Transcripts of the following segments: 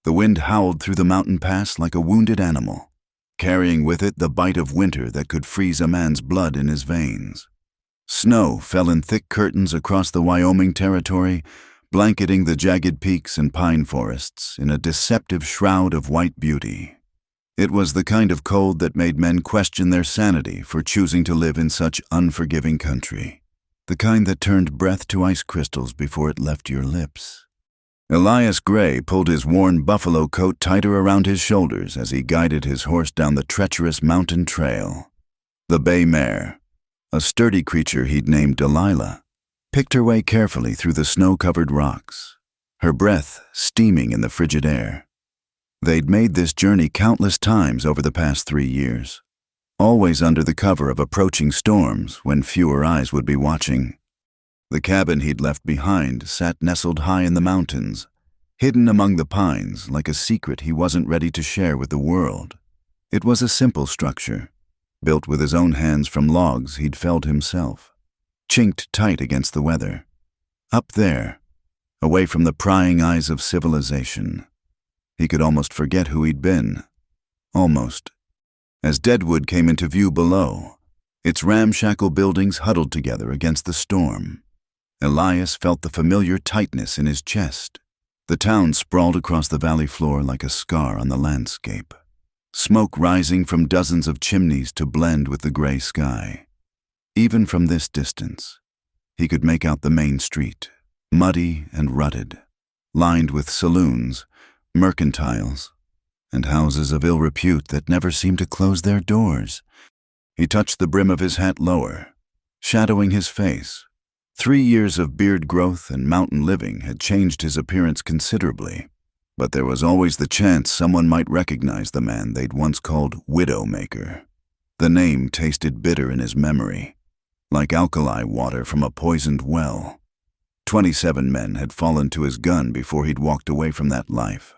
The wind howled through the mountain pass like a wounded animal, carrying with it the bite of winter that could freeze a man's blood in his veins. Snow fell in thick curtains across the Wyoming territory, blanketing the jagged peaks and pine forests in a deceptive shroud of white beauty. It was the kind of cold that made men question their sanity for choosing to live in such unforgiving country, the kind that turned breath to ice crystals before it left your lips. Elias Gray pulled his worn buffalo coat tighter around his shoulders as he guided his horse down the treacherous mountain trail. The bay mare, a sturdy creature he'd named Delilah, picked her way carefully through the snow-covered rocks, her breath steaming in the frigid air. They'd made this journey countless times over the past 3 years, always under the cover of approaching storms when fewer eyes would be watching. The cabin he'd left behind sat nestled high in the mountains, hidden among the pines like a secret he wasn't ready to share with the world. It was a simple structure, built with his own hands from logs he'd felled himself, chinked tight against the weather. Up there, away from the prying eyes of civilization, he could almost forget who he'd been. Almost. As Deadwood came into view below, its ramshackle buildings huddled together against the storm, Elias felt the familiar tightness in his chest. The town sprawled across the valley floor like a scar on the landscape, smoke rising from dozens of chimneys to blend with the gray sky. Even from this distance, he could make out the main street, muddy and rutted, lined with saloons, mercantiles, and houses of ill repute that never seemed to close their doors. He touched the brim of his hat lower, shadowing his face. 3 years of beard growth and mountain living had changed his appearance considerably, but there was always the chance someone might recognize the man they'd once called Widowmaker. The name tasted bitter in his memory, like alkali water from a poisoned well. 27 men had fallen to his gun before he'd walked away from that life.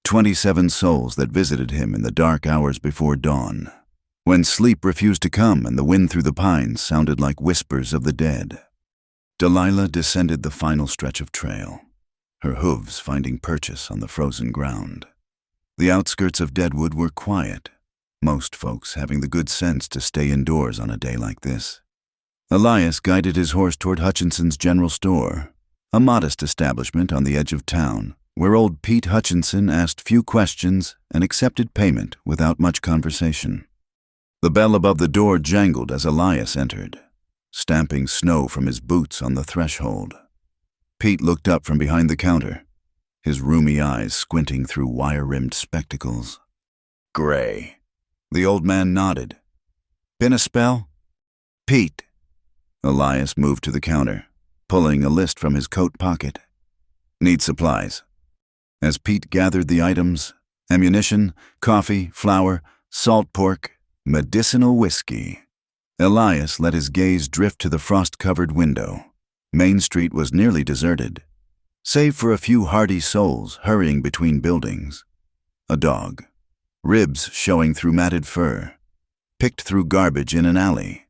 27 souls that visited him in the dark hours before dawn, when sleep refused to come and the wind through the pines sounded like whispers of the dead. Delilah descended the final stretch of trail, her hooves finding purchase on the frozen ground. The outskirts of Deadwood were quiet, most folks having the good sense to stay indoors on a day like this. Elias guided his horse toward Hutchinson's General Store, a modest establishment on the edge of town, where old Pete Hutchinson asked few questions and accepted payment without much conversation. The bell above the door jangled as Elias entered, stamping snow from his boots on the threshold. Pete looked up from behind the counter, his rheumy eyes squinting through wire-rimmed spectacles. "Gray." The old man nodded. "Been a spell?" "Pete." Elias moved to the counter, pulling a list from his coat pocket. "Need supplies." As Pete gathered the items, ammunition, coffee, flour, salt pork, medicinal whiskey, Elias let his gaze drift to the frost-covered window. Main Street was nearly deserted, save for a few hardy souls hurrying between buildings. A dog, ribs showing through matted fur, picked through garbage in an alley.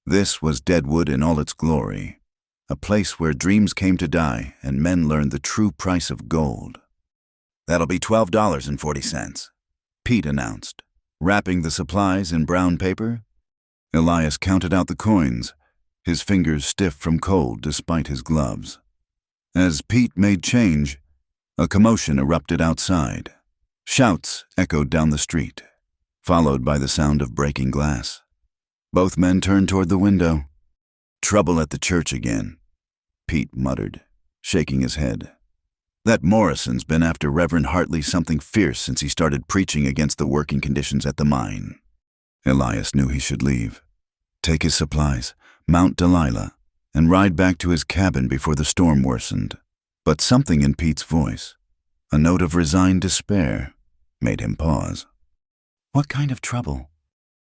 This was Deadwood in all its glory, a place where dreams came to die and men learned the true price of gold. "That'll be $12.40, Pete announced, wrapping the supplies in brown paper. Elias counted out the coins, his fingers stiff from cold despite his gloves. As Pete made change, a commotion erupted outside. Shouts echoed down the street, followed by the sound of breaking glass. Both men turned toward the window. "Trouble at the church again," Pete muttered, shaking his head. "That Morrison's been after Reverend Hartley something fierce since he started preaching against the working conditions at the mine." Elias knew he should leave, take his supplies, mount Delilah, and ride back to his cabin before the storm worsened. But something in Pete's voice, a note of resigned despair, made him pause. "What kind of trouble?"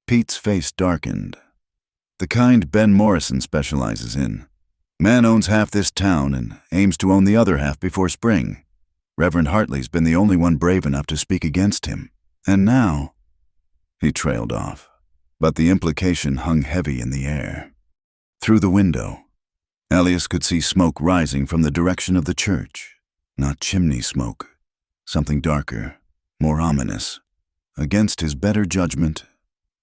Pete's face darkened. "The kind Ben Morrison specializes in. Man owns half this town and aims to own the other half before spring. Reverend Hartley's been the only one brave enough to speak against him. And now—" He trailed off, but the implication hung heavy in the air. Through the window, Elias could see smoke rising from the direction of the church. Not chimney smoke, something darker, more ominous. Against his better judgment,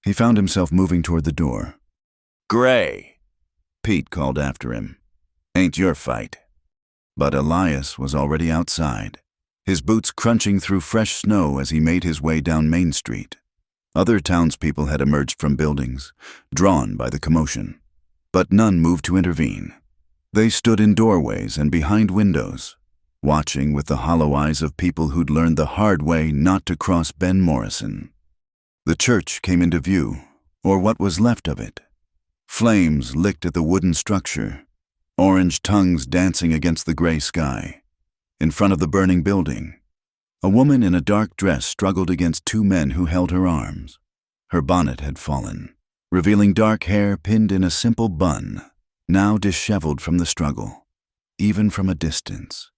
he found himself moving toward the door. "Gray!" Pete called after him. "Ain't your fight." But Elias was already outside, his boots crunching through fresh snow as he made his way down Main Street. Other townspeople had emerged from buildings, drawn by the commotion, but none moved to intervene. They stood in doorways and behind windows, watching with the hollow eyes of people who'd learned the hard way not to cross Ben Morrison. The church came into view, or what was left of it. Flames licked at the wooden structure, orange tongues dancing against the gray sky. In front of the burning building, a woman in a dark dress struggled against two men who held her arms. Her bonnet had fallen, revealing dark hair pinned in a simple bun, now disheveled from the struggle, even from a distance.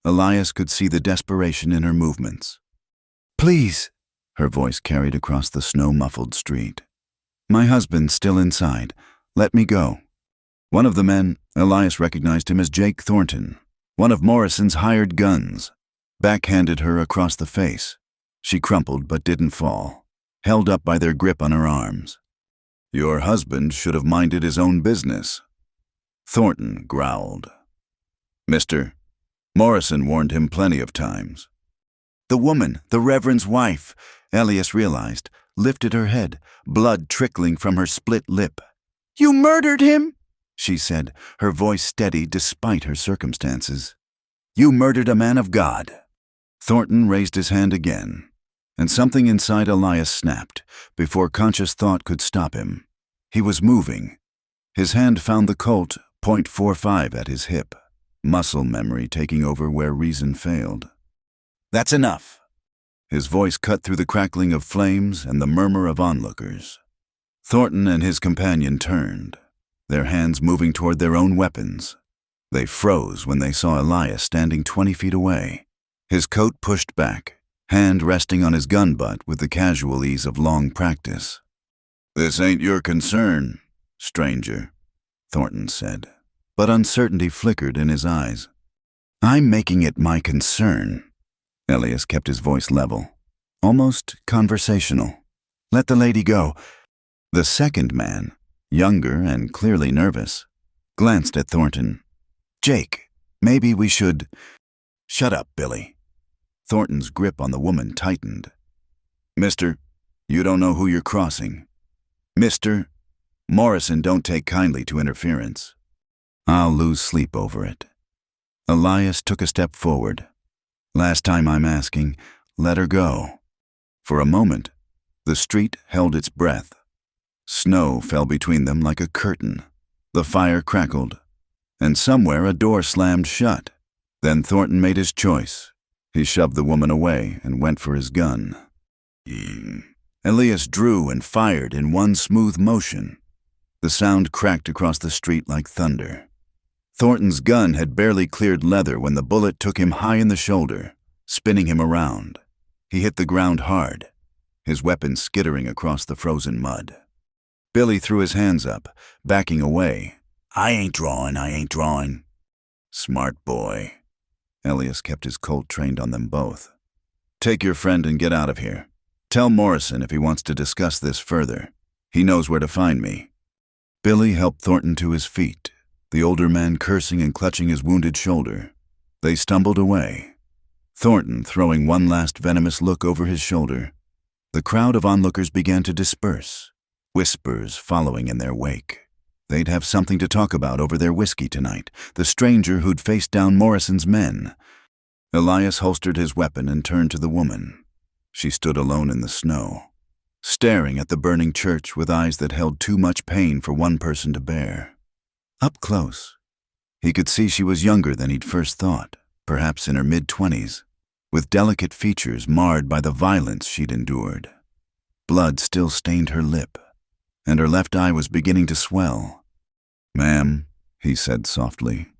Elias could see the desperation in her movements. "Please," her voice carried across the snow-muffled street. "My husband's still inside. Let me go." One of the men, Elias recognized him as Jake Thornton, one of Morrison's hired guns, backhanded her across the face. She crumpled but didn't fall, held up by their grip on her arms. "Your husband should have minded his own business," Thornton growled. "Mister, Morrison warned him plenty of times." The woman, the Reverend's wife, Elias realized, lifted her head, blood trickling from her split lip. "You murdered him," she said, her voice steady despite her circumstances. "You murdered a man of God." Thornton raised his hand again, and something inside Elias snapped before conscious thought could stop him. He was moving. His hand found the Colt .45 at his hip, muscle memory taking over where reason failed. "That's enough." His voice cut through the crackling of flames and the murmur of onlookers. Thornton and his companion turned, their hands moving toward their own weapons. They froze when they saw Elias standing 20 feet away, his coat pushed back, hand resting on his gun butt with the casual ease of long practice. "This ain't your concern, stranger," Thornton said, but uncertainty flickered in his eyes. "I'm making it my concern." Elias kept his voice level, almost conversational. "Let the lady go." The second man, younger and clearly nervous, glanced at Thornton. "Jake, maybe we should—" "Shut up, Billy." Thornton's grip on the woman tightened. "Mister, you don't know who you're crossing. Mister, Morrison don't take kindly to interference." "I'll lose sleep over it." Elias took a step forward. "Last time I'm asking, let her go." For a moment, the street held its breath. Snow fell between them like a curtain. The fire crackled, and somewhere a door slammed shut. Then Thornton made his choice. He shoved the woman away and went for his gun. Elias drew and fired in one smooth motion. The sound cracked across the street like thunder. Thornton's gun had barely cleared leather when the bullet took him high in the shoulder, spinning him around. He hit the ground hard, his weapon skittering across the frozen mud. Billy threw his hands up, backing away. I ain't drawing." "Smart boy." Elias kept his Colt trained on them both. "Take your friend and get out of here. Tell Morrison if he wants to discuss this further. He knows where to find me." Billy helped Thornton to his feet, the older man cursing and clutching his wounded shoulder. They stumbled away, Thornton throwing one last venomous look over his shoulder. The crowd of onlookers began to disperse, whispers following in their wake. They'd have something to talk about over their whiskey tonight, the stranger who'd faced down Morrison's men. Elias holstered his weapon and turned to the woman. She stood alone in the snow, staring at the burning church with eyes that held too much pain for one person to bear. Up close, he could see she was younger than he'd first thought, perhaps in her mid-20s, with delicate features marred by the violence she'd endured. Blood still stained her lip, and her left eye was beginning to swell. "Ma'am," he said softly,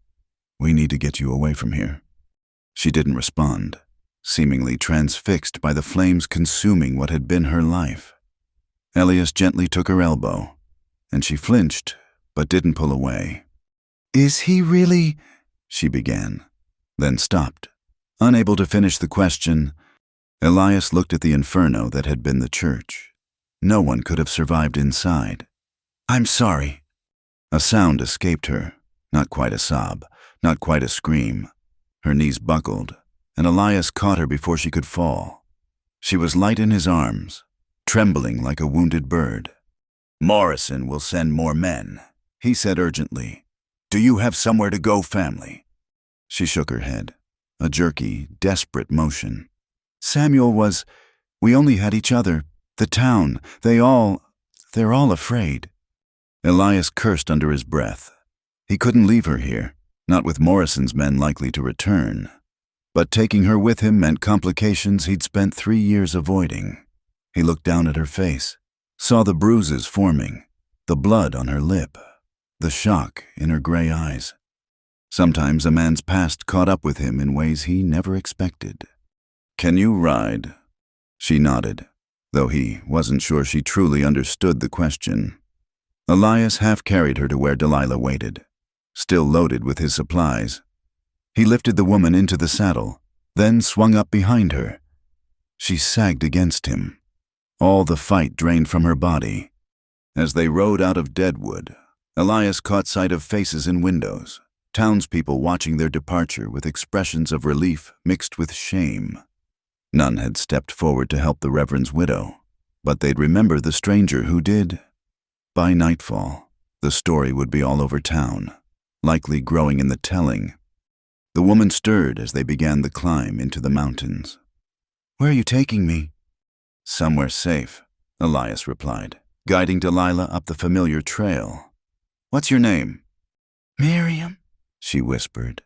"we need to get you away from here." She didn't respond, seemingly transfixed by the flames consuming what had been her life. Elias gently took her elbow, and she flinched, but didn't pull away. "Is he really—" she began, then stopped. Unable to finish the question, Elias looked at the inferno that had been the church. No one could have survived inside. "I'm sorry." A sound escaped her, not quite a sob, not quite a scream. Her knees buckled, and Elias caught her before she could fall. She was light in his arms, trembling like a wounded bird. "Morrison will send more men," he said urgently. "Do you have somewhere to go, family?" She shook her head, a jerky, desperate motion. We only had each other, the town, they're all afraid." Elias cursed under his breath. He couldn't leave her here, not with Morrison's men likely to return. But taking her with him meant complications he'd spent 3 years avoiding. He looked down at her face, saw the bruises forming, the blood on her lip, the shock in her gray eyes. Sometimes a man's past caught up with him in ways he never expected. "Can you ride?" She nodded, though he wasn't sure she truly understood the question. Elias half carried her to where Delilah waited, still loaded with his supplies. He lifted the woman into the saddle, then swung up behind her. She sagged against him, all the fight drained from her body. As they rode out of Deadwood, Elias caught sight of faces in windows, townspeople watching their departure with expressions of relief mixed with shame. None had stepped forward to help the Reverend's widow, but they'd remember the stranger who did. By nightfall, the story would be all over town, likely growing in the telling. The woman stirred as they began the climb into the mountains. "Where are you taking me?" "Somewhere safe," Elias replied, guiding Delilah up the familiar trail. "What's your name?" "Miriam," she whispered.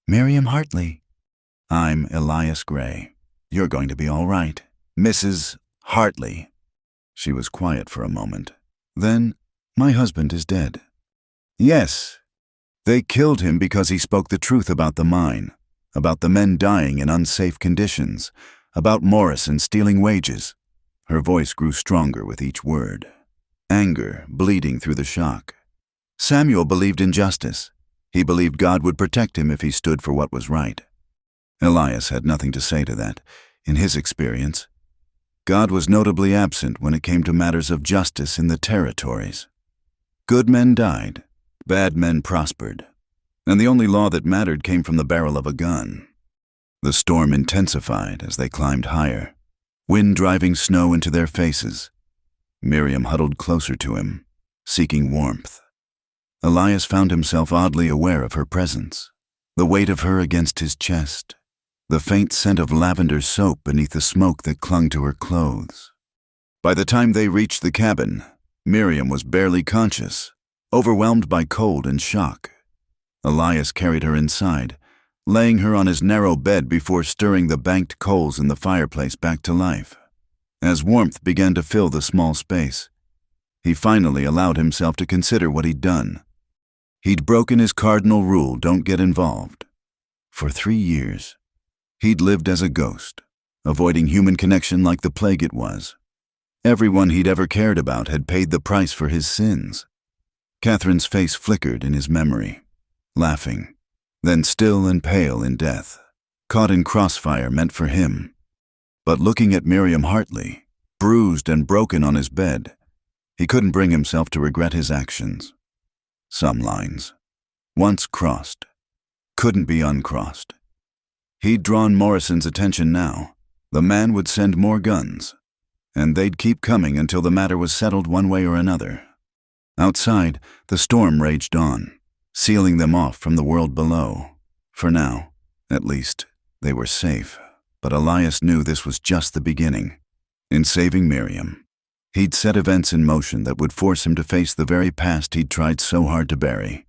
"Miriam Hartley." "I'm Elias Gray. You're going to be all right, Mrs. Hartley." She was quiet for a moment. Then, "My husband is dead." "Yes. They killed him because he spoke the truth about the mine, about the men dying in unsafe conditions, about Morrison stealing wages." Her voice grew stronger with each word, anger bleeding through the shock. "Samuel believed in justice. He believed God would protect him if he stood for what was right." Elias had nothing to say to that. In his experience, God was notably absent when it came to matters of justice in the territories. Good men died, bad men prospered, and the only law that mattered came from the barrel of a gun. The storm intensified as they climbed higher, wind driving snow into their faces. Miriam huddled closer to him, seeking warmth. Elias found himself oddly aware of her presence, the weight of her against his chest, the faint scent of lavender soap beneath the smoke that clung to her clothes. By the time they reached the cabin, Miriam was barely conscious, overwhelmed by cold and shock. Elias carried her inside, laying her on his narrow bed before stirring the banked coals in the fireplace back to life. As warmth began to fill the small space, he finally allowed himself to consider what he'd done. He'd broken his cardinal rule, don't get involved. For 3 years, he'd lived as a ghost, avoiding human connection like the plague it was. Everyone he'd ever cared about had paid the price for his sins. Catherine's face flickered in his memory, laughing, then still and pale in death, caught in crossfire meant for him. But looking at Miriam Hartley, bruised and broken on his bed, he couldn't bring himself to regret his actions. Some lines, once crossed, couldn't be uncrossed. He'd drawn Morrison's attention now. The man would send more guns, and they'd keep coming until the matter was settled one way or another. Outside, the storm raged on, sealing them off from the world below. For now, at least, they were safe, but Elias knew this was just the beginning. In saving Miriam, he'd set events in motion that would force him to face the very past he'd tried so hard to bury.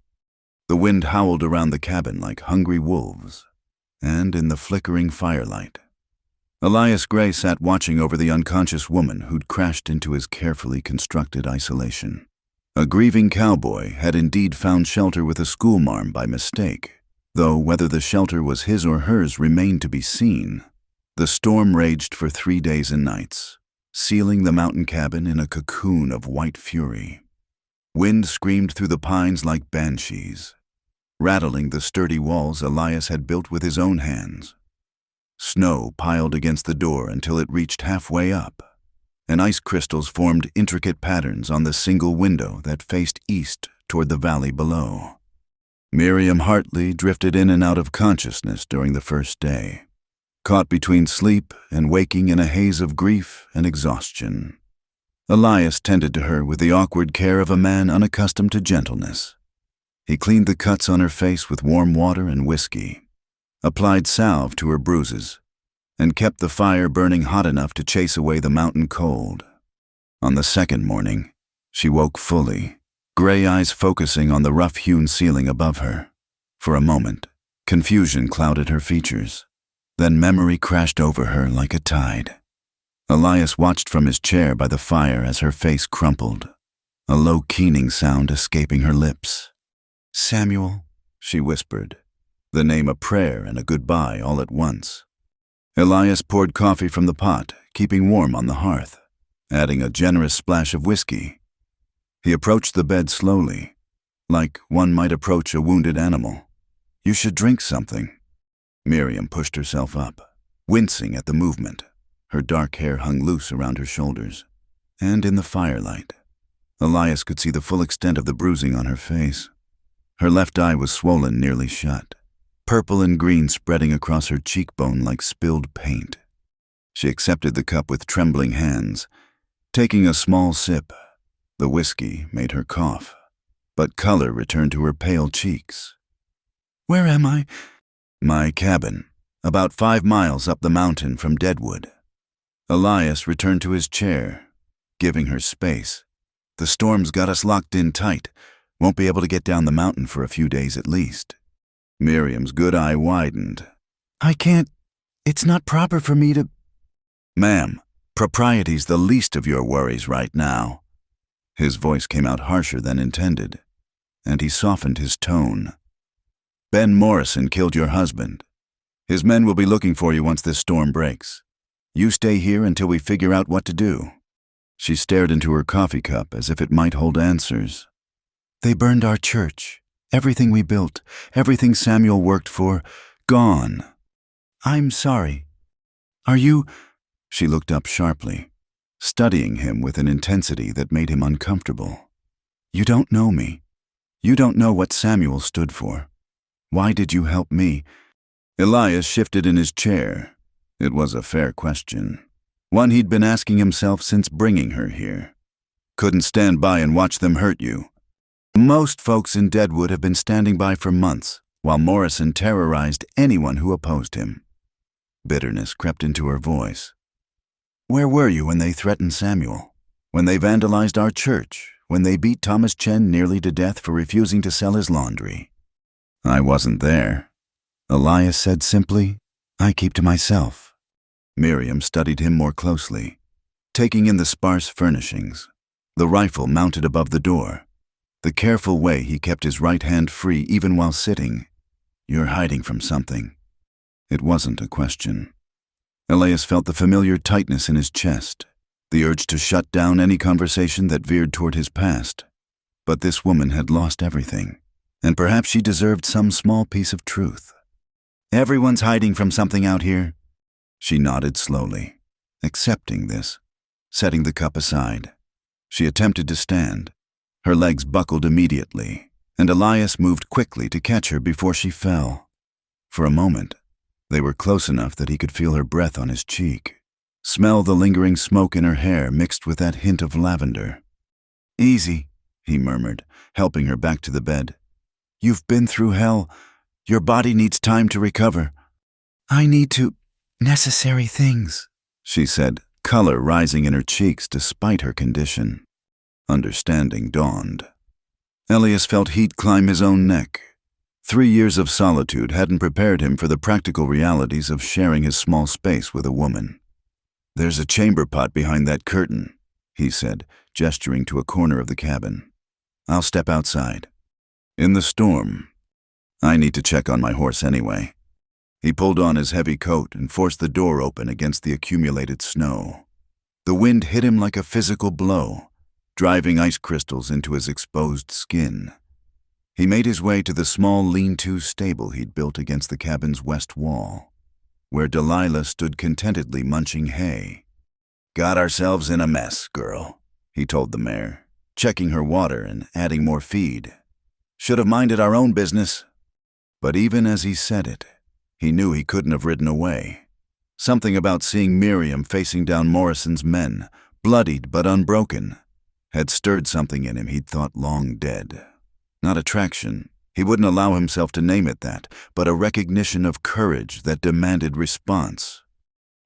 The wind howled around the cabin like hungry wolves, and in the flickering firelight, Elias Gray sat watching over the unconscious woman who'd crashed into his carefully constructed isolation. A grieving cowboy had indeed found shelter with a schoolmarm by mistake, though whether the shelter was his or hers remained to be seen. The storm raged for 3 days and nights, sealing the mountain cabin in a cocoon of white fury. Wind screamed through the pines like banshees, rattling the sturdy walls Elias had built with his own hands. Snow piled against the door until it reached halfway up, and ice crystals formed intricate patterns on the single window that faced east toward the valley below. Miriam Hartley drifted in and out of consciousness during the first day, caught between sleep and waking in a haze of grief and exhaustion. Elias tended to her with the awkward care of a man unaccustomed to gentleness. He cleaned the cuts on her face with warm water and whiskey, applied salve to her bruises, and kept the fire burning hot enough to chase away the mountain cold. On the second morning, she woke fully, gray eyes focusing on the rough-hewn ceiling above her. For a moment, confusion clouded her features. Then memory crashed over her like a tide. Elias watched from his chair by the fire as her face crumpled, a low keening sound escaping her lips. Samuel, she whispered, the name a prayer and a goodbye all at once. Elias poured coffee from the pot, keeping warm on the hearth, adding a generous splash of whiskey. He approached the bed slowly, like one might approach a wounded animal. You should drink something. Miriam pushed herself up, wincing at the movement. Her dark hair hung loose around her shoulders, and in the firelight, Elias could see the full extent of the bruising on her face. Her left eye was swollen nearly shut, purple and green spreading across her cheekbone like spilled paint. She accepted the cup with trembling hands, taking a small sip. The whiskey made her cough, but color returned to her pale cheeks. Where am I? My cabin, about 5 miles up the mountain from Deadwood. Elias returned to his chair, giving her space. The storm's got us locked in tight. Won't be able to get down the mountain for a few days at least. Miriam's good eye widened. I can't. It's not proper for me to. Ma'am, propriety's the least of your worries right now. His voice came out harsher than intended, and he softened his tone. Ben Morrison killed your husband. His men will be looking for you once this storm breaks. You stay here until we figure out what to do. She stared into her coffee cup as if it might hold answers. They burned our church. Everything we built, everything Samuel worked for, gone. I'm sorry. Are you? She looked up sharply, studying him with an intensity that made him uncomfortable. You don't know me. You don't know what Samuel stood for. Why did you help me? Elias shifted in his chair. It was a fair question, one he'd been asking himself since bringing her here. Couldn't stand by and watch them hurt you. Most folks in Deadwood have been standing by for months, while Morrison terrorized anyone who opposed him. Bitterness crept into her voice. Where were you when they threatened Samuel? When they vandalized our church? When they beat Thomas Chen nearly to death for refusing to sell his laundry? I wasn't there. Elias said simply, I keep to myself. Miriam studied him more closely, taking in the sparse furnishings, the rifle mounted above the door, the careful way he kept his right hand free even while sitting. You're hiding from something. It wasn't a question. Elias felt the familiar tightness in his chest, the urge to shut down any conversation that veered toward his past. But this woman had lost everything, and perhaps she deserved some small piece of truth. Everyone's hiding from something out here. She nodded slowly, accepting this, setting the cup aside. She attempted to stand. Her legs buckled immediately, and Elias moved quickly to catch her before she fell. For a moment, they were close enough that he could feel her breath on his cheek, smell the lingering smoke in her hair mixed with that hint of lavender. Easy, he murmured, helping her back to the bed. You've been through hell. Your body needs time to recover. I need to. Necessary things, she said, color rising in her cheeks despite her condition. Understanding dawned. Elias felt heat climb his own neck. 3 years of solitude hadn't prepared him for the practical realities of sharing his small space with a woman. There's a chamber pot behind that curtain, he said, gesturing to a corner of the cabin. I'll step outside. In the storm, I need to check on my horse anyway. He pulled on his heavy coat and forced the door open against the accumulated snow. The wind hit him like a physical blow, driving ice crystals into his exposed skin. He made his way to the small lean-to stable he'd built against the cabin's west wall. where Delilah stood contentedly munching hay. "Got ourselves in a mess, girl," he told the mare, checking her water and adding more feed. "Should have minded our own business." But even as he said it, he knew he couldn't have ridden away. Something about seeing Miriam facing down Morrison's men, bloodied but unbroken, had stirred something in him he'd thought long dead. Not attraction, he wouldn't allow himself to name it that, but a recognition of courage that demanded response.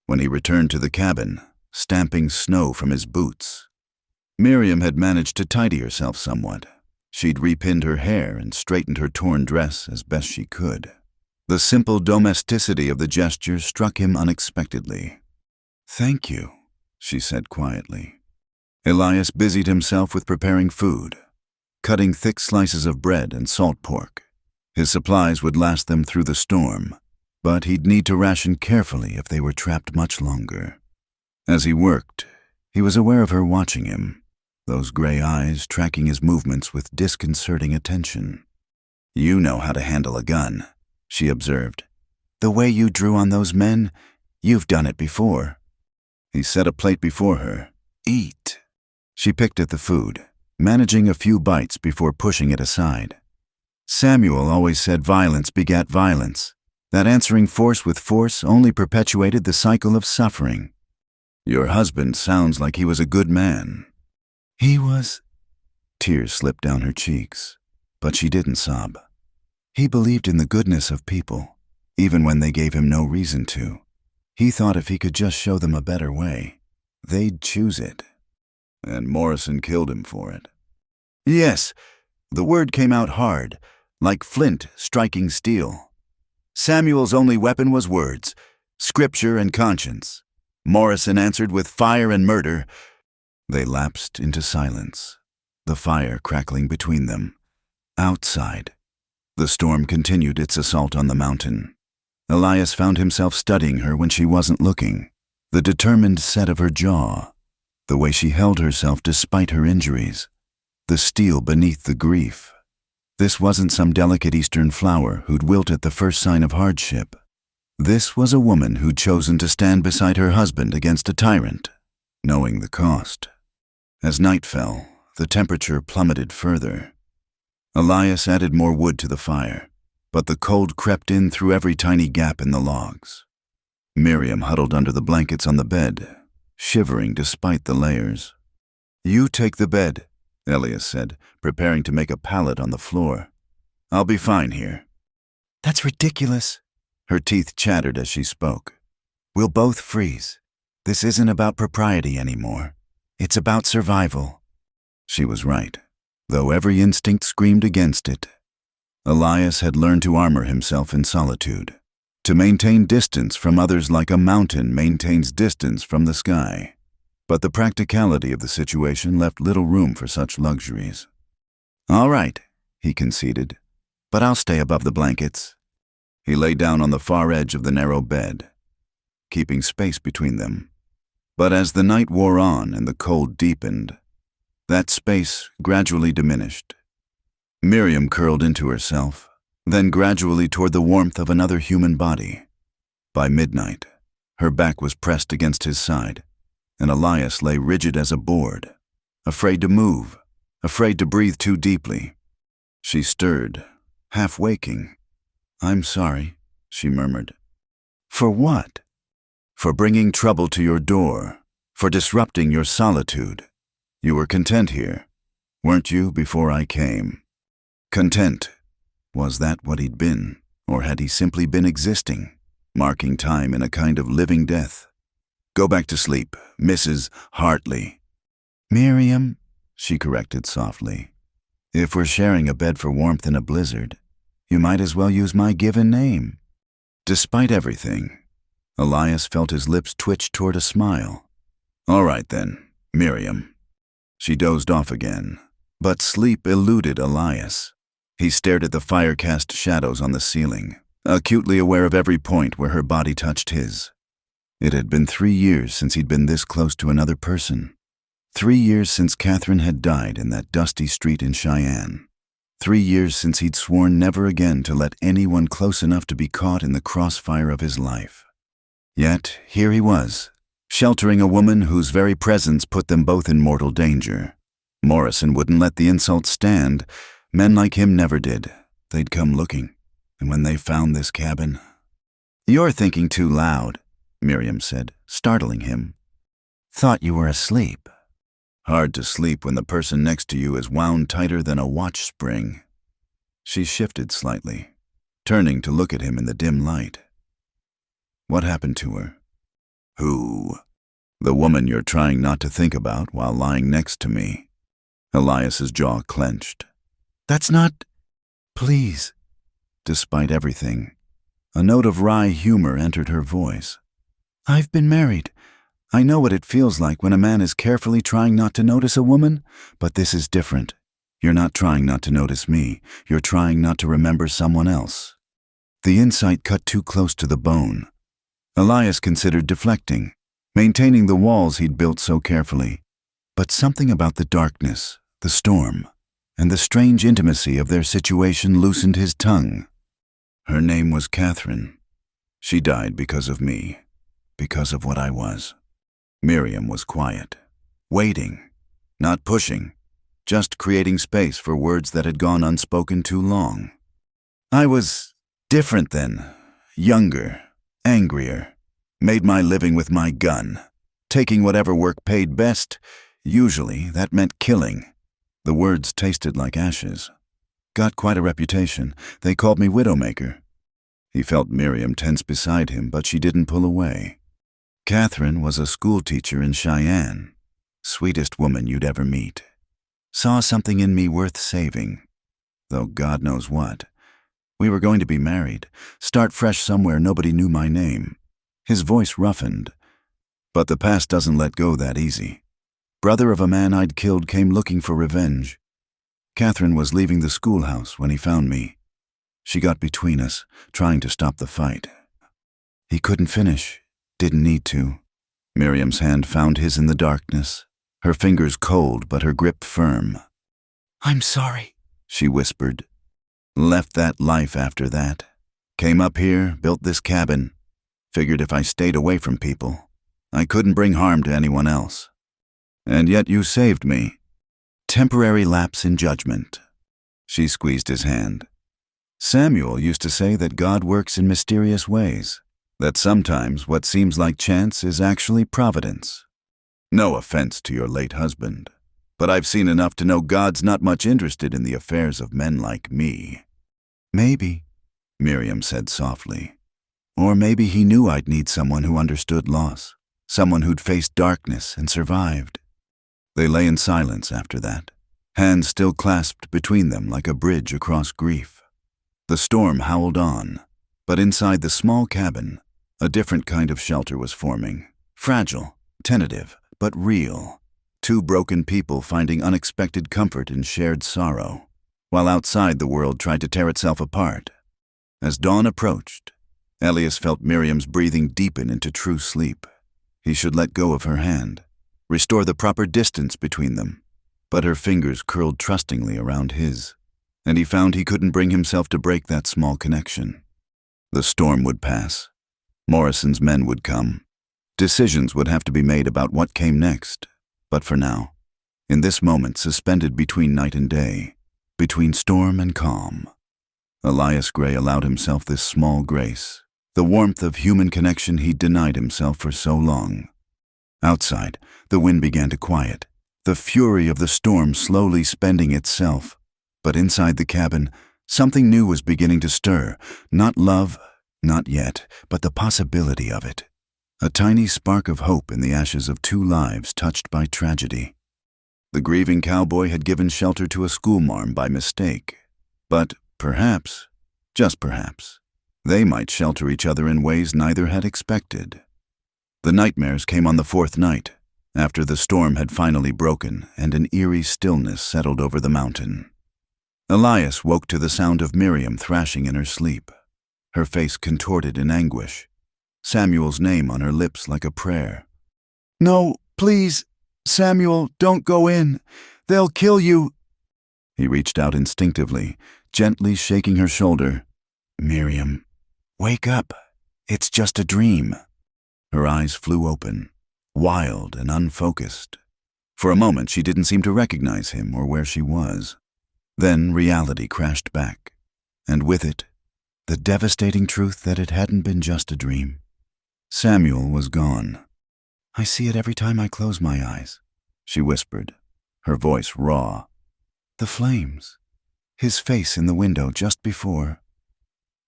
When he returned to the cabin, stamping snow from his boots, Miriam had managed to tidy herself somewhat. She'd repinned her hair and straightened her torn dress as best she could. The simple domesticity of the gesture struck him unexpectedly. "Thank you," she said quietly. Elias busied himself with preparing food, cutting thick slices of bread and salt pork. His supplies would last them through the storm, but he'd need to ration carefully if they were trapped much longer. As he worked, he was aware of her watching him, those gray eyes tracking his movements with disconcerting attention. "You know how to handle a gun," she observed. "The way you drew on those men, you've done it before." He set a plate before her. "Eat." She picked at the food, managing a few bites before pushing it aside. Samuel always said violence begat violence, that answering force with force only perpetuated the cycle of suffering. "Your husband sounds like he was a good man." "He was—" Tears slipped down her cheeks, but she didn't sob. "He believed in the goodness of people, even when they gave him no reason to. He thought if he could just show them a better way, they'd choose it." "And Morrison killed him for it." "Yes." The word came out hard, like flint striking steel. Samuel's only weapon was words, scripture and conscience. Morrison answered with fire and murder. They lapsed into silence, the fire crackling between them. Outside, the storm continued its assault on the mountain. Elias found himself studying her when she wasn't looking, the determined set of her jaw, the way she held herself despite her injuries, the steel beneath the grief. This wasn't some delicate Eastern flower who'd wilt at the first sign of hardship. This was a woman who'd chosen to stand beside her husband against a tyrant, knowing the cost. As night fell, the temperature plummeted further. Elias added more wood to the fire, but the cold crept in through every tiny gap in the logs. Miriam huddled under the blankets on the bed, shivering despite the layers. "You take the bed," Elias said, preparing to make a pallet on the floor. "I'll be fine here." "That's ridiculous." Her teeth chattered as she spoke. "We'll both freeze. This isn't about propriety anymore. It's about survival." She was right, though every instinct screamed against it. Elias had learned to armor himself in solitude, to maintain distance from others like a mountain maintains distance from the sky. But the practicality of the situation left little room for such luxuries. "All right," he conceded, "but I'll stay above the blankets." He lay down on the far edge of the narrow bed, keeping space between them. But as the night wore on and the cold deepened, that space gradually diminished. Miriam curled into herself, then gradually toward the warmth of another human body. By midnight, her back was pressed against his side, and Elias lay rigid as a board, afraid to move, afraid to breathe too deeply. She stirred, half waking. "I'm sorry," she murmured. "For what?" "For bringing trouble to your door, for disrupting your solitude. You were content here, weren't you, before I came?" Content. Was that what he'd been, or had he simply been existing, marking time in a kind of living death? "Go back to sleep, Mrs. Hartley." "Miriam," she corrected softly. "If we're sharing a bed for warmth in a blizzard, you might as well use my given name." Despite everything, Elias felt his lips twitch toward a smile. "All right then, Miriam." She dozed off again, but sleep eluded Elias. He stared at the fire-cast shadows on the ceiling, acutely aware of every point where her body touched his. It had been 3 years since he'd been this close to another person. 3 years since Catherine had died in that dusty street in Cheyenne. 3 years since he'd sworn never again to let anyone close enough to be caught in the crossfire of his life. Yet here he was, sheltering a woman whose very presence put them both in mortal danger. Morrison wouldn't let the insult stand. Men like him never did. They'd come looking, and when they found this cabin... "You're thinking too loud," Miriam said, startling him. "Thought you were asleep." Hard to sleep when the person next to you is wound tighter than a watch spring. She shifted slightly, turning to look at him in the dim light. "What happened to her?" "Who?" "The woman you're trying not to think about while lying next to me." Elias's jaw clenched. "That's not... Please." Despite everything, a note of wry humor entered her voice. "I've been married. I know what it feels like when a man is carefully trying not to notice a woman, but this is different. You're not trying not to notice me. You're trying not to remember someone else." The insight cut too close to the bone. Elias considered deflecting, maintaining the walls he'd built so carefully. But something about the darkness, the storm, and the strange intimacy of their situation loosened his tongue. "Her name was Catherine. She died because of me, because of what I was." Miriam was quiet, waiting, not pushing, just creating space for words that had gone unspoken too long. "I was different then, younger, angrier, made my living with my gun, taking whatever work paid best. Usually that meant killing." The words tasted like ashes. "Got quite a reputation. They called me Widowmaker." He felt Miriam tense beside him, but she didn't pull away. "Catherine was a schoolteacher in Cheyenne. Sweetest woman you'd ever meet. Saw something in me worth saving. Though God knows what. We were going to be married, start fresh somewhere nobody knew my name." His voice roughened. "But the past doesn't let go that easy. Brother of a man I'd killed came looking for revenge. Catherine was leaving the schoolhouse when he found me. She got between us, trying to stop the fight. He couldn't finish, didn't need to." Miriam's hand found his in the darkness, her fingers cold but her grip firm. "I'm sorry," she whispered. "Left that life after that. Came up here, built this cabin. Figured if I stayed away from people, I couldn't bring harm to anyone else. And yet you saved me." "Temporary lapse in judgment." She squeezed his hand. "Samuel used to say that God works in mysterious ways, that sometimes what seems like chance is actually providence. No offense to your late husband, but I've seen enough to know God's not much interested in the affairs of men like me." "Maybe," Miriam said softly. "Or maybe he knew I'd need someone who understood loss, someone who'd faced darkness and survived." They lay in silence after that, hands still clasped between them like a bridge across grief. The storm howled on, but inside the small cabin, a different kind of shelter was forming. Fragile, tentative, but real. Two broken people finding unexpected comfort in shared sorrow, while outside the world tried to tear itself apart. As dawn approached, Elias felt Miriam's breathing deepen into true sleep. He should let go of her hand, restore the proper distance between them, but her fingers curled trustingly around his, and he found he couldn't bring himself to break that small connection. The storm would pass. Morrison's men would come. Decisions would have to be made about what came next, but for now, in this moment suspended between night and day, between storm and calm, Elias Gray allowed himself this small grace, the warmth of human connection he'd denied himself for so long. Outside, the wind began to quiet, the fury of the storm slowly spending itself. But inside the cabin, something new was beginning to stir. Not love, not yet, but the possibility of it. A tiny spark of hope in the ashes of two lives touched by tragedy. The grieving cowboy had given shelter to a schoolmarm by mistake. But perhaps, just perhaps, they might shelter each other in ways neither had expected. The nightmares came on the fourth night, after the storm had finally broken and an eerie stillness settled over the mountain. Elias woke to the sound of Miriam thrashing in her sleep, her face contorted in anguish, Samuel's name on her lips like a prayer. "No, please, Samuel, don't go in. They'll kill you." He reached out instinctively, gently shaking her shoulder. "Miriam, wake up. It's just a dream." Her eyes flew open, wild and unfocused. For a moment, she didn't seem to recognize him or where she was. Then reality crashed back, and with it, the devastating truth that it hadn't been just a dream. Samuel was gone. I see it every time I close my eyes, she whispered, her voice raw. The flames. His face in the window just before.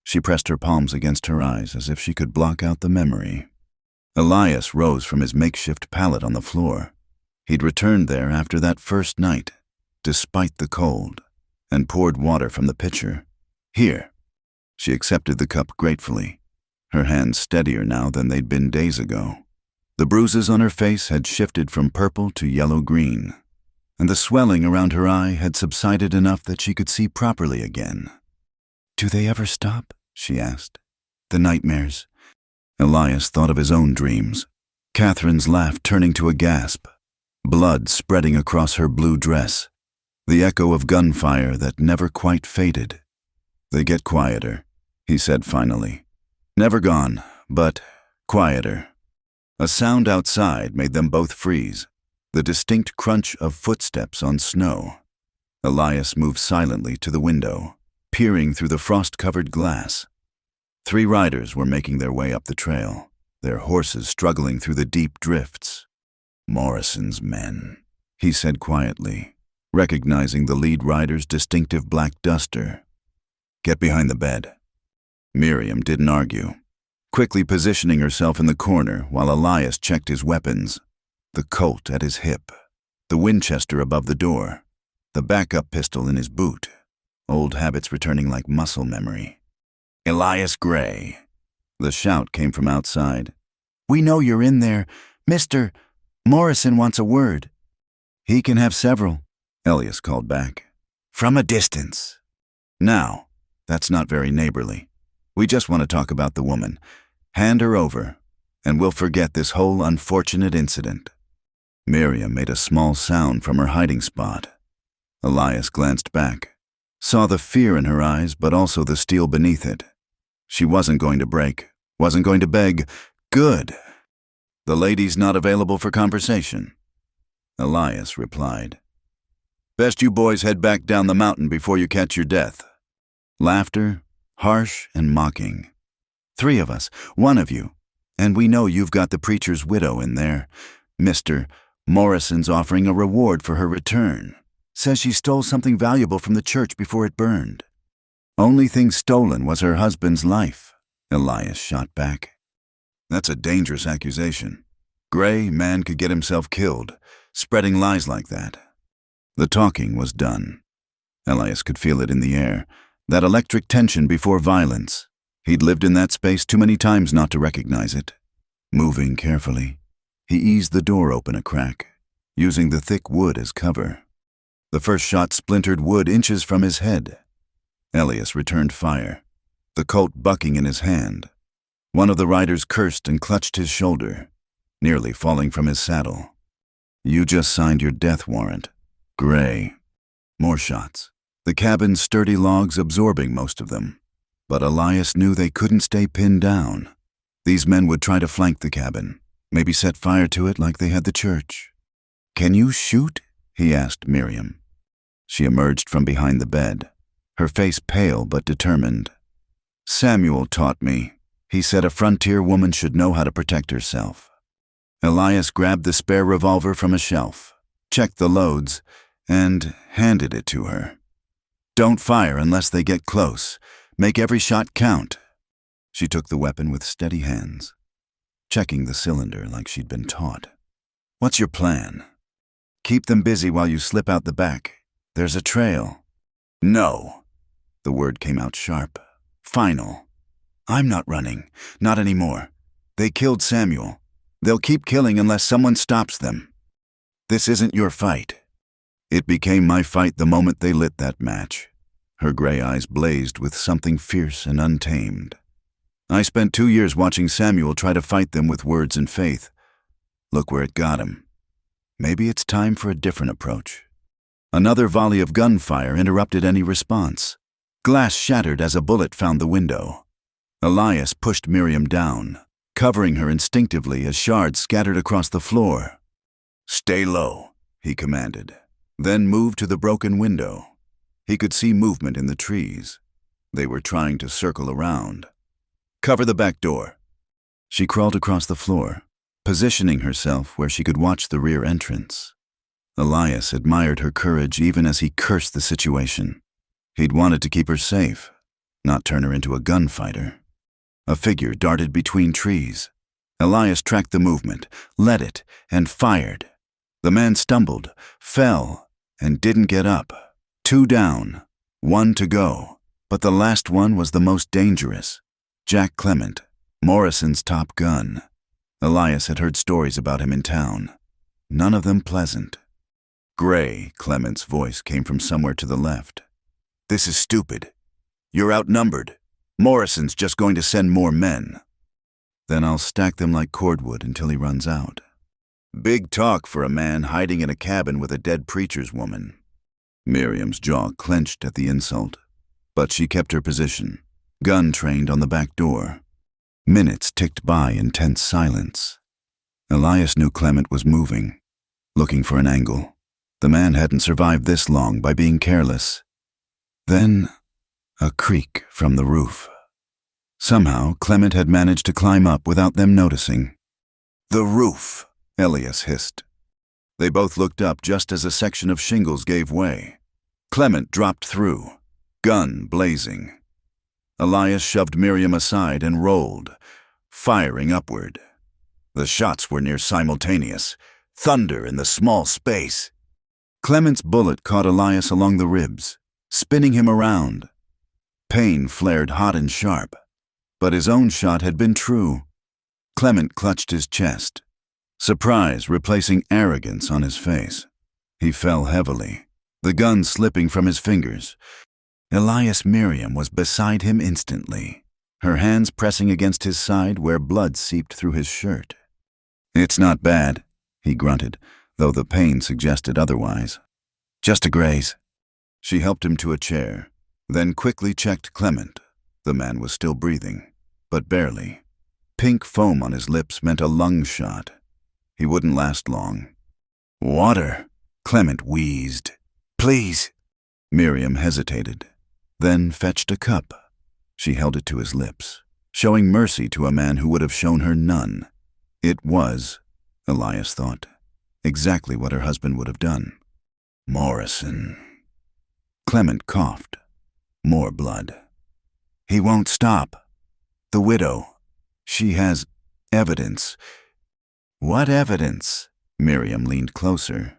She pressed her palms against her eyes as if she could block out the memory. Elias rose from his makeshift pallet on the floor. He'd returned there after that first night, despite the cold, and poured water from the pitcher. Here. She accepted the cup gratefully, her hands steadier now than they'd been days ago. The bruises on her face had shifted from purple to yellow-green, and the swelling around her eye had subsided enough that she could see properly again. Do they ever stop? She asked. The nightmares. Elias thought of his own dreams, Catherine's laugh turning to a gasp, blood spreading across her blue dress, the echo of gunfire that never quite faded. They get quieter, he said finally. Never gone, but quieter. A sound outside made them both freeze, the distinct crunch of footsteps on snow. Elias moved silently to the window, peering through the frost-covered glass. 3 riders were making their way up the trail, their horses struggling through the deep drifts. Morrison's men, he said quietly, recognizing the lead rider's distinctive black duster. Get behind the bed. Miriam didn't argue, quickly positioning herself in the corner while Elias checked his weapons. The Colt at his hip, the Winchester above the door, the backup pistol in his boot, old habits returning like muscle memory. Elias Gray. The shout came from outside. We know you're in there. Mr. Morrison wants a word. He can have several, Elias called back. From a distance. Now, that's not very neighborly. We just want to talk about the woman. Hand her over, and we'll forget this whole unfortunate incident. Miriam made a small sound from her hiding spot. Elias glanced back, saw the fear in her eyes but also the steel beneath it. She wasn't going to break, wasn't going to beg. Good. The lady's not available for conversation. Elias replied. Best you boys head back down the mountain before you catch your death. Laughter, harsh and mocking. 3 of us, 1 of you, and we know you've got the preacher's widow in there. Mr. Morrison's offering a reward for her return. Says she stole something valuable from the church before it burned. Only thing stolen was her husband's life, Elias shot back. That's a dangerous accusation. Gray, man could get himself killed, spreading lies like that. The talking was done. Elias could feel it in the air, that electric tension before violence. He'd lived in that space too many times not to recognize it. Moving carefully, he eased the door open a crack, using the thick wood as cover. The first shot splintered wood inches from his head. Elias returned fire, the Colt bucking in his hand. One of the riders cursed and clutched his shoulder, nearly falling from his saddle. You just signed your death warrant. Gray. More shots, the cabin's sturdy logs absorbing most of them. But Elias knew they couldn't stay pinned down. These men would try to flank the cabin, maybe set fire to it like they had the church. Can you shoot? He asked Miriam. She emerged from behind the bed, her face pale but determined. Samuel taught me. He said a frontier woman should know how to protect herself. Elias grabbed the spare revolver from a shelf, checked the loads, and handed it to her. Don't fire unless they get close. Make every shot count. She took the weapon with steady hands, checking the cylinder like she'd been taught. What's your plan? Keep them busy while you slip out the back. There's a trail. No. The word came out sharp. Final. I'm not running. Not anymore. They killed Samuel. They'll keep killing unless someone stops them. This isn't your fight. It became my fight the moment they lit that match. Her gray eyes blazed with something fierce and untamed. I spent 2 years watching Samuel try to fight them with words and faith. Look where it got him. Maybe it's time for a different approach. Another volley of gunfire interrupted any response. Glass shattered as a bullet found the window. Elias pushed Miriam down, covering her instinctively as shards scattered across the floor. "Stay low," he commanded, then moved to the broken window. He could see movement in the trees. They were trying to circle around. "Cover the back door." She crawled across the floor, positioning herself where she could watch the rear entrance. Elias admired her courage even as he cursed the situation. He'd wanted to keep her safe, not turn her into a gunfighter. A figure darted between trees. Elias tracked the movement, led it, and fired. The man stumbled, fell, and didn't get up. 2 down, 1 to go. But the last one was the most dangerous. Jack Clement, Morrison's top gun. Elias had heard stories about him in town. None of them pleasant. "Gray," Clement's voice came from somewhere to the left. "This is stupid. You're outnumbered. Morrison's just going to send more men." "Then I'll stack them like cordwood until he runs out." Big talk for a man hiding in a cabin with a dead preacher's woman. Miriam's jaw clenched at the insult, but she kept her position, gun trained on the back door. Minutes ticked by in tense silence. Elias knew Clement was moving, looking for an angle. The man hadn't survived this long by being careless. Then, a creak from the roof. Somehow, Clement had managed to climb up without them noticing. "The roof," Elias hissed. They both looked up just as a section of shingles gave way. Clement dropped through, gun blazing. Elias shoved Miriam aside and rolled, firing upward. The shots were near simultaneous, thunder in the small space. Clement's bullet caught Elias along the ribs, spinning him around. Pain flared hot and sharp, but his own shot had been true. Clement clutched his chest, surprise replacing arrogance on his face. He fell heavily, the gun slipping from his fingers. Elias Miriam was beside him instantly, her hands pressing against his side where blood seeped through his shirt. "It's not bad," he grunted, though the pain suggested otherwise. "Just a graze." She helped him to a chair, then quickly checked Clement. The man was still breathing, but barely. Pink foam on his lips meant a lung shot. He wouldn't last long. "Water," Clement wheezed. "Please." Miriam hesitated, then fetched a cup. She held it to his lips, showing mercy to a man who would have shown her none. It was, Elias thought, exactly what her husband would have done. "Morrison." Clement coughed. More blood. "He won't stop. The widow. She has evidence." "What evidence?" Miriam leaned closer.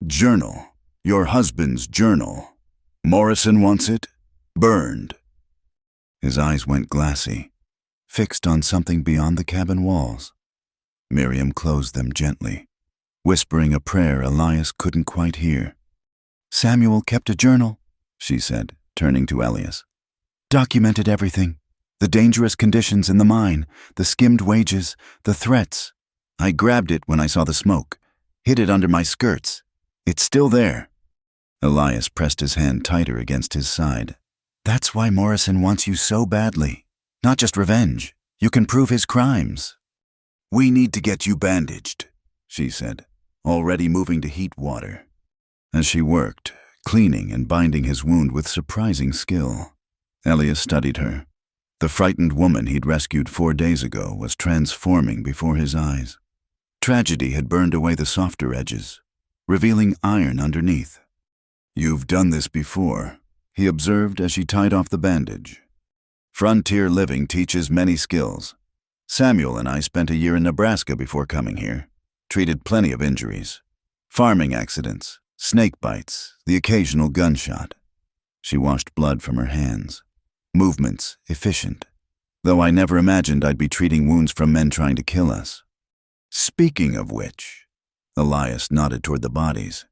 "Journal. Your husband's journal. Morrison wants it. Burned." His eyes went glassy, fixed on something beyond the cabin walls. Miriam closed them gently, whispering a prayer Elias couldn't quite hear. "Samuel kept a journal," she said, turning to Elias. "Documented everything. The dangerous conditions in the mine, the skimmed wages, the threats. I grabbed it when I saw the smoke, hid it under my skirts. It's still there." Elias pressed his hand tighter against his side. "That's why Morrison wants you so badly. Not just revenge. You can prove his crimes." "We need to get you bandaged," she said, already moving to heat water. As she worked, cleaning and binding his wound with surprising skill, Elias studied her. The frightened woman he'd rescued 4 days ago was transforming before his eyes. Tragedy had burned away the softer edges, revealing iron underneath. "You've done this before," he observed as she tied off the bandage. "Frontier living teaches many skills. Samuel and I spent a year in Nebraska before coming here, treated plenty of injuries. Farming accidents, snake bites, the occasional gunshot." She washed blood from her hands. Movements efficient, though I never imagined I'd be treating wounds from men trying to kill us. "Speaking of which," Elias nodded toward the bodies,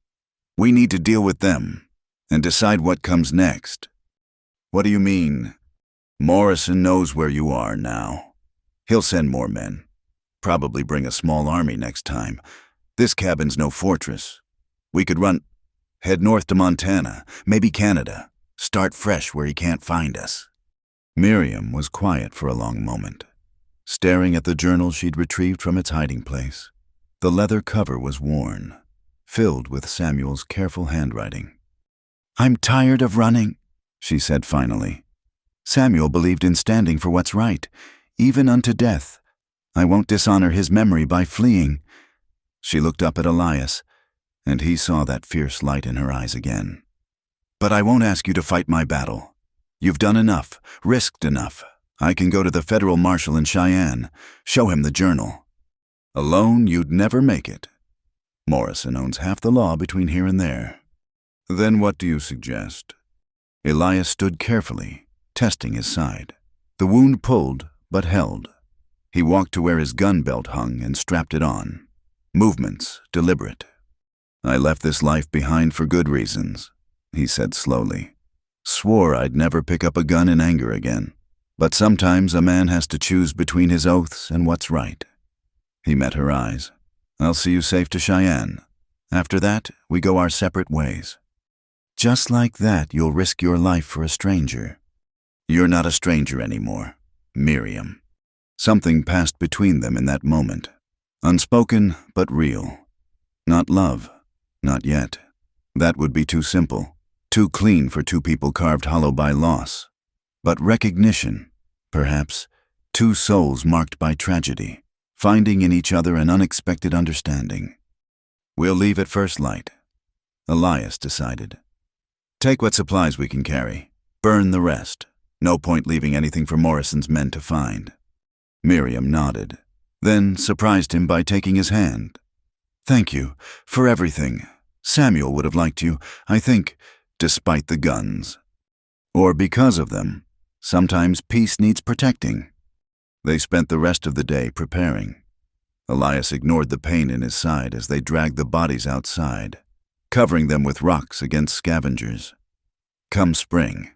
"we need to deal with them and decide what comes next." "What do you mean?" "Morrison knows where you are now. He'll send more men. Probably bring a small army next time. This cabin's no fortress. We could head north to Montana, maybe Canada. Start fresh where he can't find us." Miriam was quiet for a long moment. staring at the journal she'd retrieved from its hiding place. The leather cover was worn, filled with Samuel's careful handwriting. "I'm tired of running," she said finally. "Samuel believed in standing for what's right, even unto death. I won't dishonor his memory by fleeing." She looked up at Elias, and he saw that fierce light in her eyes again. "But I won't ask you to fight my battle. You've done enough, risked enough. I can go to the federal marshal in Cheyenne, show him the journal. Alone, you'd never make it. Morrison owns half the law between here and there." "Then what do you suggest?" Elias stood carefully, testing his side. The wound pulled, but held. He walked to where his gun belt hung and strapped it on. Movements deliberate. "I left this life behind for good reasons," he said slowly. "Swore I'd never pick up a gun in anger again. But sometimes a man has to choose between his oaths and what's right." He met her eyes. "I'll see you safe to Cheyenne. After that, we go our separate ways." "Just like that, you'll risk your life for a stranger." "You're not a stranger anymore, Miriam." Something passed between them in that moment. Unspoken, but real. Not love. Not yet. That would be too simple, too clean for two people carved hollow by loss. But recognition, perhaps, two souls marked by tragedy, finding in each other an unexpected understanding. "We'll leave at first light," Elias decided. "Take what supplies we can carry. Burn the rest. No point leaving anything for Morrison's men to find." Miriam nodded, then surprised him by taking his hand. "Thank you for everything. Samuel would have liked you, I think, despite the guns. Or because of them. Sometimes peace needs protecting." They spent the rest of the day preparing. Elias ignored the pain in his side as they dragged the bodies outside, covering them with rocks against scavengers. Come spring,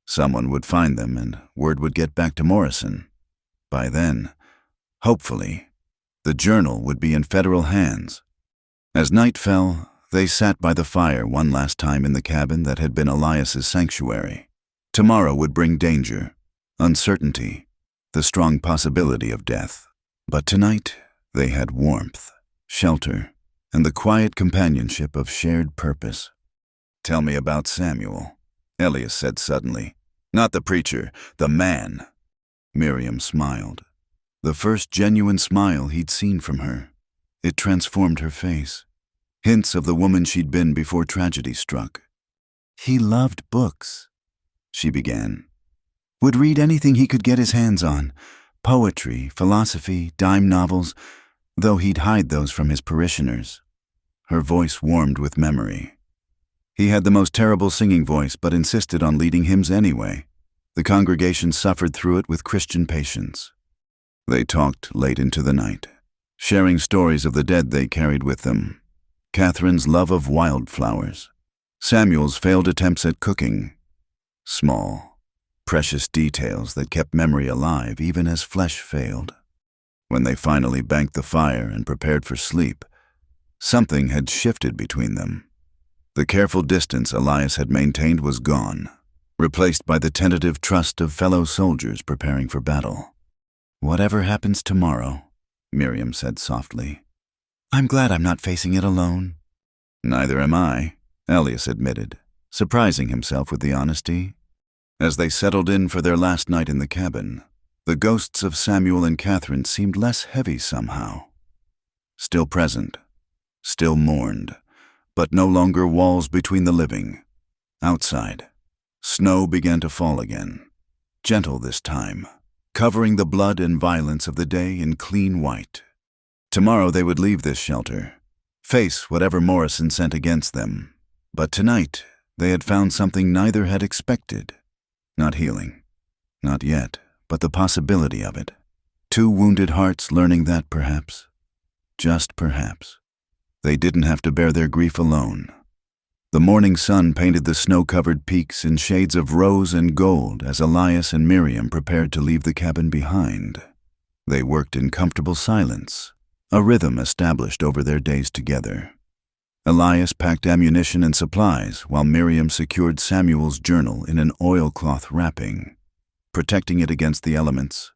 someone would find them and word would get back to Morrison. By then, hopefully, the journal would be in federal hands. As night fell, they sat by the fire one last time in the cabin that had been Elias's sanctuary. Tomorrow would bring danger, uncertainty, the strong possibility of death. But tonight, they had warmth, shelter, and the quiet companionship of shared purpose. "Tell me about Samuel," Elias said suddenly. "Not the preacher, the man." Miriam smiled. The first genuine smile he'd seen from her. It transformed her face. Hints of the woman she'd been before tragedy struck. "He loved books," she began. "Would read anything he could get his hands on. Poetry, philosophy, dime novels, though he'd hide those from his parishioners." Her voice warmed with memory. He had the most terrible singing voice but insisted on leading hymns anyway. The congregation suffered through it with Christian patience. They talked late into the night, sharing stories of the dead they carried with them. Catherine's love of wildflowers. Samuel's failed attempts at cooking. Small, precious details that kept memory alive even as flesh failed. When they finally banked the fire and prepared for sleep, something had shifted between them. The careful distance Elias had maintained was gone, replaced by the tentative trust of fellow soldiers preparing for battle. "Whatever happens tomorrow," Miriam said softly, "I'm glad I'm not facing it alone." "Neither am I," Elias admitted, surprising himself with the honesty. As they settled in for their last night in the cabin, the ghosts of Samuel and Catherine seemed less heavy somehow. Still present, still mourned, but no longer walls between the living. Outside, snow began to fall again, gentle this time, covering the blood and violence of the day in clean white. Tomorrow they would leave this shelter, face whatever Morrison sent against them. But tonight they had found something neither had expected. Not healing, not yet, but the possibility of it. Two wounded hearts learning that perhaps, just perhaps, they didn't have to bear their grief alone. The morning sun painted the snow-covered peaks in shades of rose and gold as Elias and Miriam prepared to leave the cabin behind. They worked in comfortable silence, a rhythm established over their days together. Elias packed ammunition and supplies while Miriam secured Samuel's journal in an oilcloth wrapping, protecting it against the elements.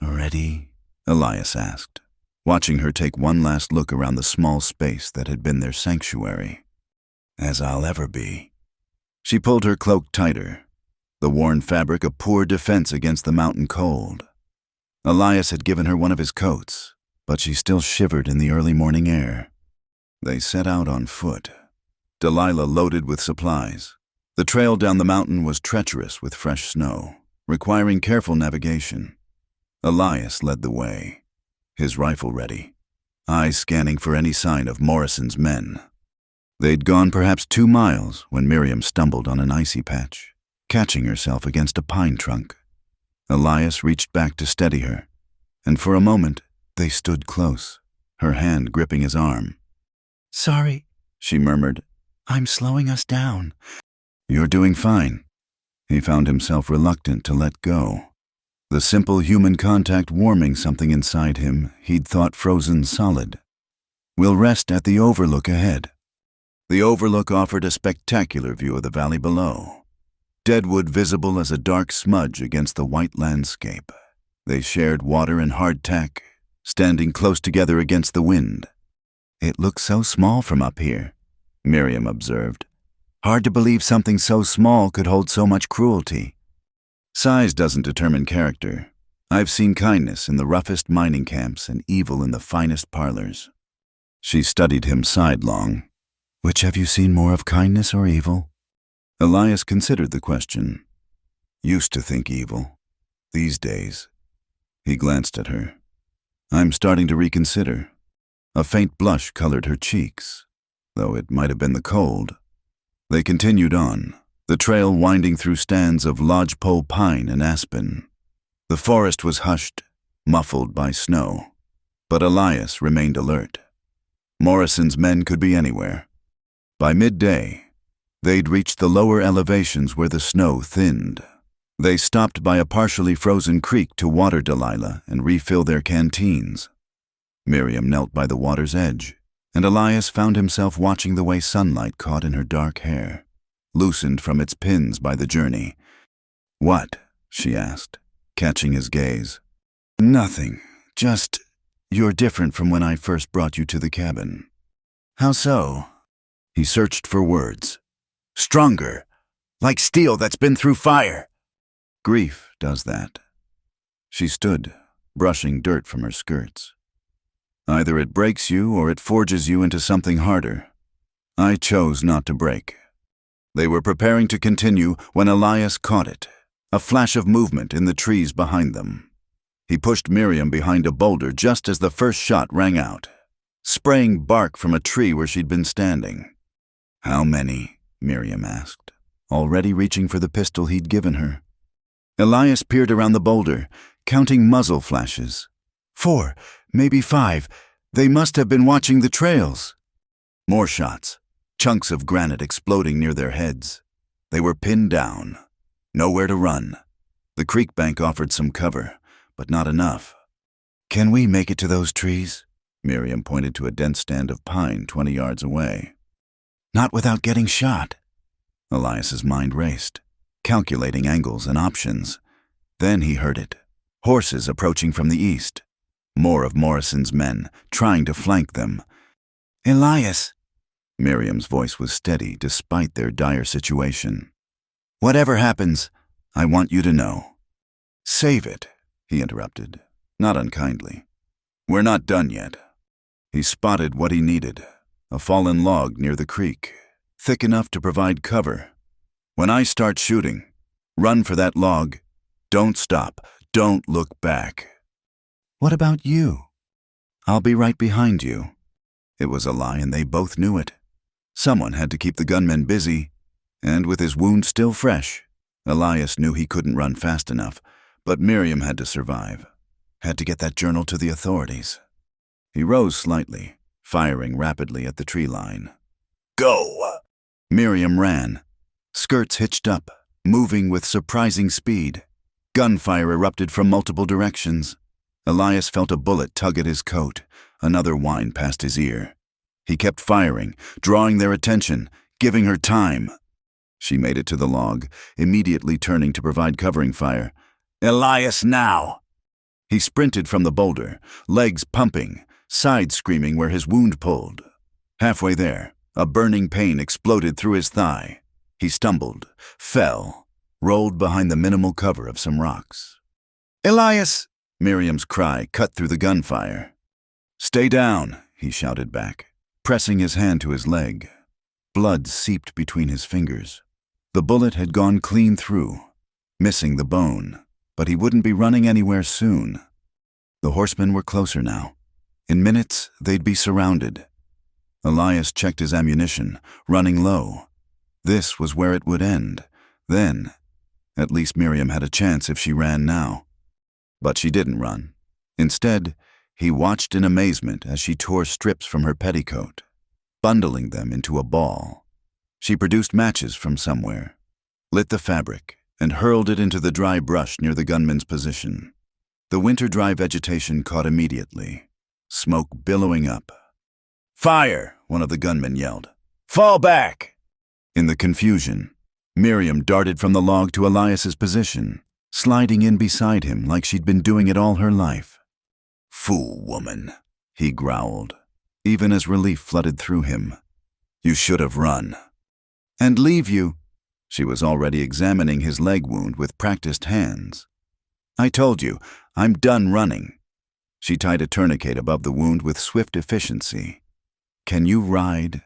"Ready?" Elias asked, watching her take one last look around the small space that had been their sanctuary. As I'll ever be. She pulled her cloak tighter, the worn fabric a poor defense against the mountain cold. Elias had given her one of his coats, but she still shivered in the early morning air. They set out on foot, Delilah loaded with supplies. The trail down the mountain was treacherous with fresh snow, requiring careful navigation. Elias led the way, his rifle ready, eyes scanning for any sign of Morrison's men. They'd gone perhaps 2 miles when Miriam stumbled on an icy patch, catching herself against a pine trunk. Elias reached back to steady her, and for a moment they stood close, her hand gripping his arm. Sorry, She murmured. I'm slowing us down. You're doing fine. He found himself reluctant to let go. The simple human contact warming something inside him he'd thought frozen solid. We'll rest at the overlook ahead. The overlook offered a spectacular view of the valley below. Deadwood visible as a dark smudge against the white landscape. They shared water and hardtack, standing close together against the wind. It looks so small from up here, Miriam observed. Hard to believe something so small could hold so much cruelty. Size doesn't determine character. I've seen kindness in the roughest mining camps and evil in the finest parlors. She studied him sidelong. Which have you seen more of, kindness or evil? Elias considered the question. Used to think evil. These days. He glanced at her. I'm starting to reconsider. A faint blush colored her cheeks, though it might have been the cold. They continued on, the trail winding through stands of lodgepole pine and aspen. The forest was hushed, muffled by snow, but Elias remained alert. Morrison's men could be anywhere. By midday, they'd reached the lower elevations where the snow thinned. They stopped by a partially frozen creek to water Delilah and refill their canteens. Miriam knelt by the water's edge, and Elias found himself watching the way sunlight caught in her dark hair, loosened from its pins by the journey. What? She asked, catching his gaze. Nothing. Just, you're different from when I first brought you to the cabin. How so? He searched for words. Stronger, like steel that's been through fire. Grief does that. She stood, brushing dirt from her skirts. Either it breaks you or it forges you into something harder. I chose not to break. They were preparing to continue when Elias caught it, a flash of movement in the trees behind them. He pushed Miriam behind a boulder just as the first shot rang out, spraying bark from a tree where she'd been standing. How many? Miriam asked, already reaching for the pistol he'd given her. Elias peered around the boulder, counting muzzle flashes. 4, maybe 5. They must have been watching the trails. More shots, chunks of granite exploding near their heads. They were pinned down, nowhere to run. The creek bank offered some cover, but not enough. Can we make it to those trees? Miriam pointed to a dense stand of pine 20 yards away. Not without getting shot. Elias's mind raced, calculating angles and options. Then he heard it. Horses approaching from the east. More of Morrison's men, trying to flank them. Elias. Miriam's voice was steady despite their dire situation. Whatever happens, I want you to know. Save it, he interrupted, not unkindly. We're not done yet. He spotted what he needed, a fallen log near the creek, thick enough to provide cover. When I start shooting, run for that log. Don't stop. Don't look back. What about you? I'll be right behind you. It was a lie, and they both knew it. Someone had to keep the gunman busy, and with his wound still fresh, Elias knew he couldn't run fast enough, but Miriam had to survive, had to get that journal to the authorities. He rose slightly, firing rapidly at the tree line. Go! Miriam ran, skirts hitched up, moving with surprising speed. Gunfire erupted from multiple directions. Elias felt a bullet tug at his coat, another whine past his ear. He kept firing, drawing their attention, giving her time. She made it to the log, immediately turning to provide covering fire. Elias, now! He sprinted from the boulder, legs pumping, side screaming where his wound pulled. Halfway there, a burning pain exploded through his thigh. He stumbled, fell, rolled behind the minimal cover of some rocks. "Elias!" Miriam's cry cut through the gunfire. "Stay down," he shouted back, pressing his hand to his leg. Blood seeped between his fingers. The bullet had gone clean through, missing the bone, but he wouldn't be running anywhere soon. The horsemen were closer now. In minutes, they'd be surrounded. Elias checked his ammunition, running low. This was where it would end. Then, at least Miriam had a chance if she ran now. But she didn't run. Instead, he watched in amazement as she tore strips from her petticoat, bundling them into a ball. She produced matches from somewhere, lit the fabric, and hurled it into the dry brush near the gunman's position. The winter-dry vegetation caught immediately, smoke billowing up. "Fire!" one of the gunmen yelled. "Fall back!" In the confusion, Miriam darted from the log to Elias's position, sliding in beside him like she'd been doing it all her life. "Fool woman," he growled, even as relief flooded through him. "You should have run." "And leave you." She was already examining his leg wound with practiced hands. "I told you, I'm done running." She tied a tourniquet above the wound with swift efficiency. "Can you ride?"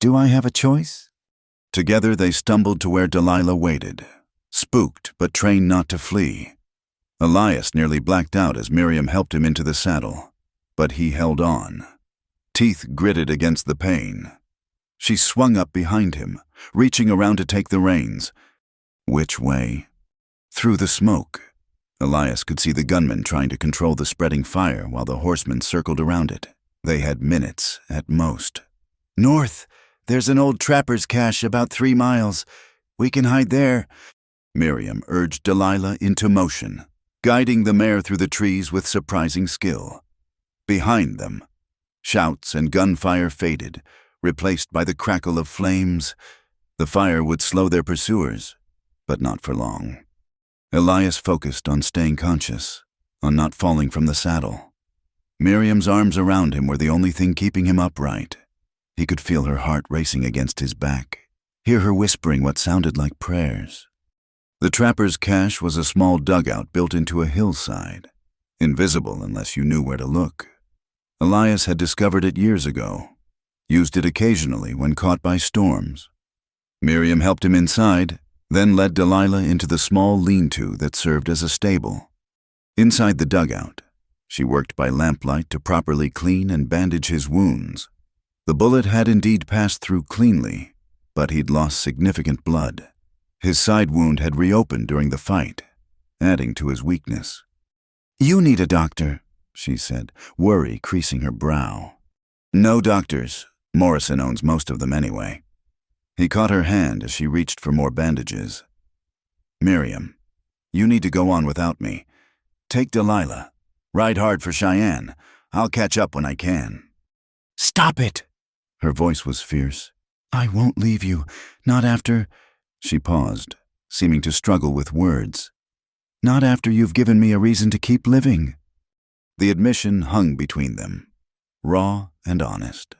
"Do I have a choice?" Together they stumbled to where Delilah waited, spooked but trained not to flee. Elias nearly blacked out as Miriam helped him into the saddle, but he held on. Teeth gritted against the pain. She swung up behind him, reaching around to take the reins. Which way? Through the smoke. Elias could see the gunmen trying to control the spreading fire while the horsemen circled around it. They had minutes at most. "North! There's an old trapper's cache about 3 miles. We can hide there." Miriam urged Delilah into motion, guiding the mare through the trees with surprising skill. Behind them, shouts and gunfire faded, replaced by the crackle of flames. The fire would slow their pursuers, but not for long. Elias focused on staying conscious, on not falling from the saddle. Miriam's arms around him were the only thing keeping him upright. He could feel her heart racing against his back, hear her whispering what sounded like prayers. The trapper's cache was a small dugout built into a hillside, invisible unless you knew where to look. Elias had discovered it years ago, used it occasionally when caught by storms. Miriam helped him inside, then led Delilah into the small lean-to that served as a stable. Inside the dugout, she worked by lamplight to properly clean and bandage his wounds. The bullet had indeed passed through cleanly, but he'd lost significant blood. His side wound had reopened during the fight, adding to his weakness. "You need a doctor," she said, worry creasing her brow. "No doctors. Morrison owns most of them anyway." He caught her hand as she reached for more bandages. "Miriam, you need to go on without me. Take Delilah. Ride hard for Cheyenne. I'll catch up when I can." "Stop it!" Her voice was fierce. "I won't leave you. Not after—" She paused, seeming to struggle with words. "Not after you've given me a reason to keep living." The admission hung between them, raw and honest.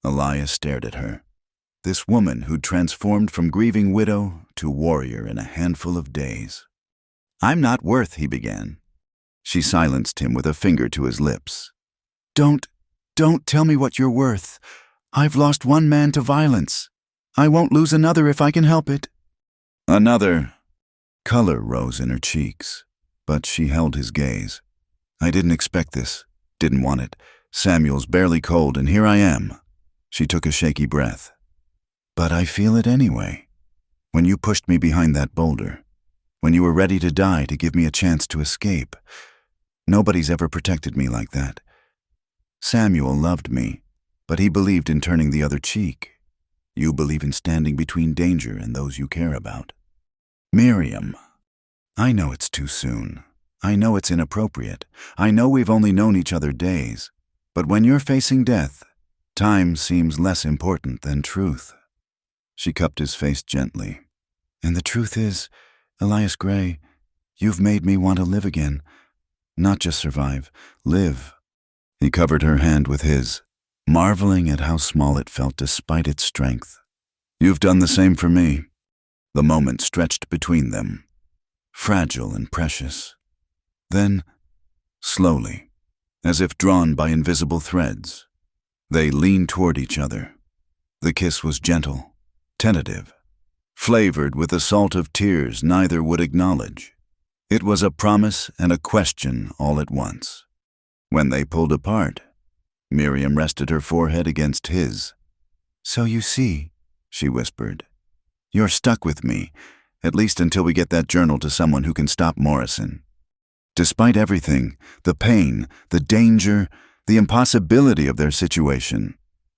Elias stared at her. This woman who'd transformed from grieving widow to warrior in a handful of days. "I'm not worth," he began. She silenced him with a finger to his lips. Don't tell me what you're worth. I've lost one man to violence. I won't lose another if I can help it." "Another." Color rose in her cheeks, but she held his gaze. "I didn't expect this, didn't want it. Samuel's barely cold, and here I am." She took a shaky breath. "But I feel it anyway. When you pushed me behind that boulder, when you were ready to die to give me a chance to escape, nobody's ever protected me like that. Samuel loved me, but he believed in turning the other cheek. You believe in standing between danger and those you care about. Miriam, I know it's too soon. I know it's inappropriate. I know we've only known each other days. But when you're facing death, time seems less important than truth." She cupped his face gently. "And the truth is, Elias Gray, you've made me want to live again. Not just survive, live. He covered her hand with his, marveling at how small it felt despite its strength. You've done the same for me. The moment stretched between them, fragile and precious. Then, slowly, as if drawn by invisible threads, they leaned toward each other. The kiss was gentle, tentative, flavored with the salt of tears neither would acknowledge. It was a promise and a question all at once. When they pulled apart, Miriam rested her forehead against his. "So you see," she whispered, "you're stuck with me, at least until we get that journal to someone who can stop Morrison." Despite everything, the pain, the danger, the impossibility of their situation,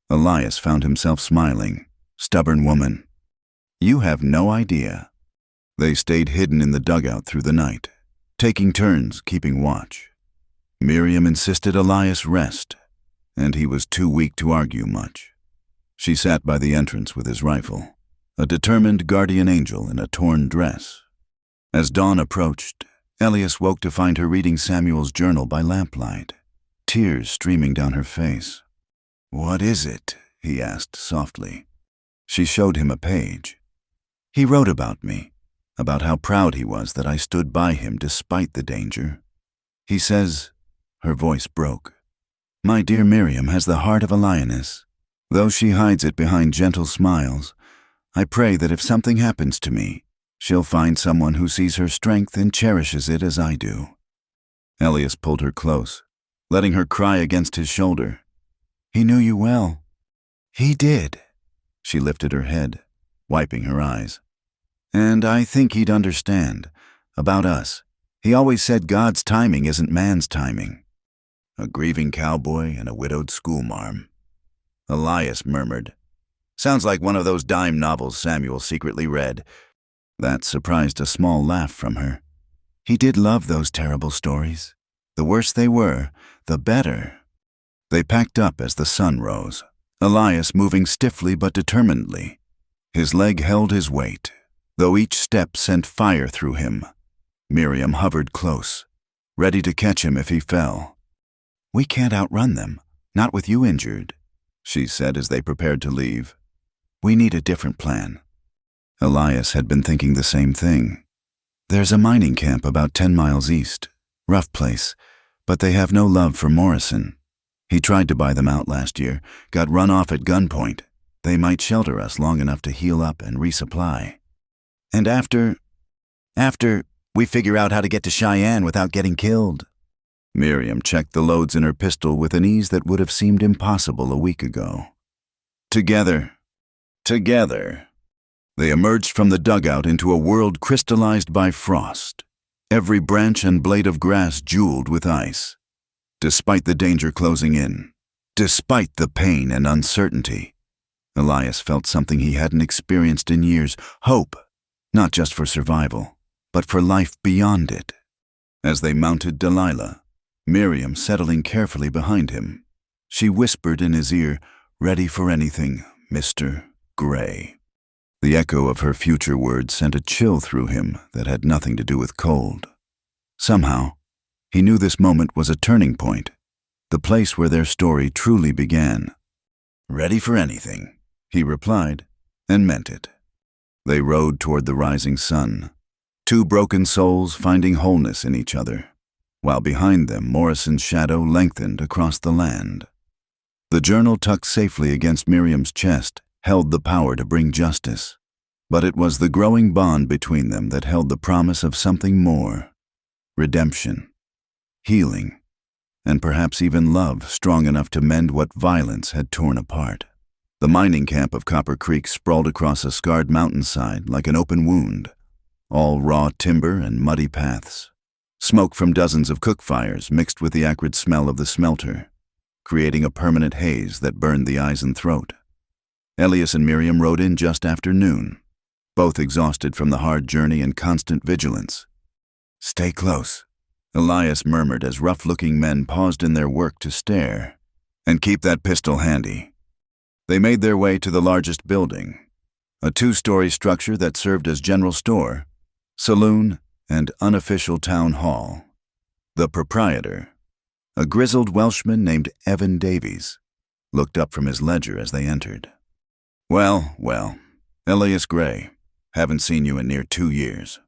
Elias found himself smiling. "Stubborn woman. You have no idea." They stayed hidden in the dugout through the night, taking turns keeping watch. Miriam insisted Elias rest, and he was too weak to argue much. She sat by the entrance with his rifle, a determined guardian angel in a torn dress. As dawn approached, Elias woke to find her reading Samuel's journal by lamplight, tears streaming down her face. "What is it?" he asked softly. She showed him a page. "He wrote about me, about how proud he was that I stood by him despite the danger. He says," her voice broke, "My dear Miriam has the heart of a lioness. Though she hides it behind gentle smiles, I pray that if something happens to me, she'll find someone who sees her strength and cherishes it as I do." Elias pulled her close, letting her cry against his shoulder. "He knew you well." "He did." She lifted her head, wiping her eyes. "And I think he'd understand. About us. He always said God's timing isn't man's timing." A grieving cowboy and a widowed schoolmarm. Elias murmured, "Sounds like one of those dime novels Samuel secretly read." That surprised a small laugh from her. "He did love those terrible stories. The worse they were, the better." They packed up as the sun rose, Elias moving stiffly but determinedly. His leg held his weight, though each step sent fire through him. Miriam hovered close, ready to catch him if he fell. "We can't outrun them, not with you injured," she said as they prepared to leave. "We need a different plan." Elias had been thinking the same thing. "There's a mining camp about 10 miles east. Rough place, but they have no love for Morrison. He tried to buy them out last year, got run off at gunpoint. They might shelter us long enough to heal up and resupply. And after we figure out how to get to Cheyenne without getting killed." Miriam checked the loads in her pistol with an ease that would have seemed impossible a week ago. Together, they emerged from the dugout into a world crystallized by frost, every branch and blade of grass jeweled with ice. Despite the danger closing in, despite the pain and uncertainty, Elias felt something he hadn't experienced in years, hope, not just for survival, but for life beyond it. As they mounted Delilah, Miriam settling carefully behind him, she whispered in his ear, "Ready for anything, Mr. Gray." The echo of her future words sent a chill through him that had nothing to do with cold. Somehow, he knew this moment was a turning point, the place where their story truly began. "Ready for anything," he replied, and meant it. They rode toward the rising sun, two broken souls finding wholeness in each other, while behind them Morrison's shadow lengthened across the land. The journal tucked safely against Miriam's chest held the power to bring justice, but it was the growing bond between them that held the promise of something more: redemption, healing, and perhaps even love strong enough to mend what violence had torn apart. The mining camp of Copper Creek sprawled across a scarred mountainside like an open wound, all raw timber and muddy paths. Smoke from dozens of cook fires mixed with the acrid smell of the smelter, creating a permanent haze that burned the eyes and throat. Elias and Miriam rode in just after noon, both exhausted from the hard journey and constant vigilance. "Stay close," Elias murmured as rough-looking men paused in their work to stare. "And keep that pistol handy." They made their way to the largest building, a 2-story structure that served as general store, saloon, and unofficial town hall. The proprietor, a grizzled Welshman named Evan Davies, looked up from his ledger as they entered. Well, Elias Gray. Haven't seen you in near 2 years.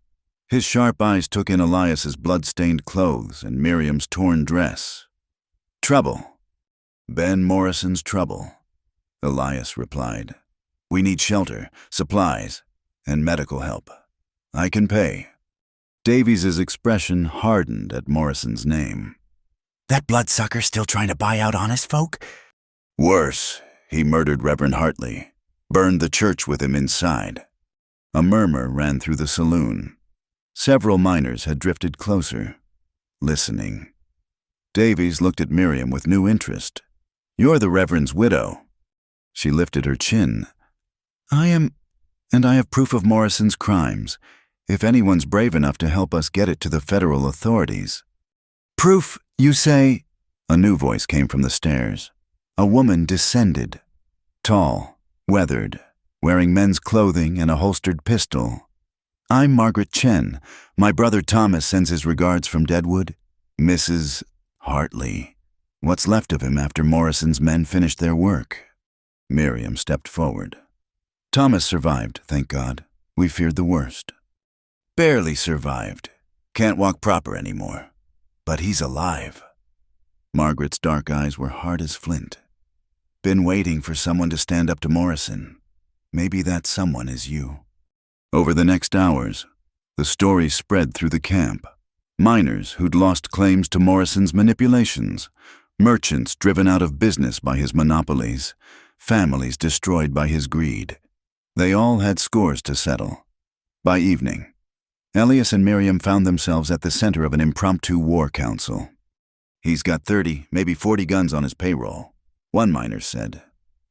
His sharp eyes took in Elias's blood-stained clothes and Miriam's torn dress. Trouble. Ben Morrison's trouble, Elias replied. We need shelter, supplies, and medical help. I can pay. Davies's expression hardened at Morrison's name. That bloodsucker still trying to buy out honest folk? Worse, he murdered Reverend Hartley, burned the church with him inside. A murmur ran through the saloon. Several miners had drifted closer, listening. Davies looked at Miriam with new interest. You're the Reverend's widow. She lifted her chin. I am, and I have proof of Morrison's crimes, if anyone's brave enough to help us get it to the federal authorities. Proof, you say? A new voice came from the stairs. A woman descended, tall, weathered, wearing men's clothing and a holstered pistol. I'm Margaret Chen. My brother Thomas sends his regards from Deadwood. Mrs. Hartley. What's left of him after Morrison's men finished their work? Miriam stepped forward. Thomas survived, thank God. We feared the worst. Barely survived. Can't walk proper anymore. But he's alive. Margaret's dark eyes were hard as flint. Been waiting for someone to stand up to Morrison. Maybe that someone is you. Over the next hours, the story spread through the camp. Miners who'd lost claims to Morrison's manipulations, merchants driven out of business by his monopolies, families destroyed by his greed. They all had scores to settle. By evening, Elias and Miriam found themselves at the center of an impromptu war council. He's got 30, maybe 40 guns on his payroll, one miner said,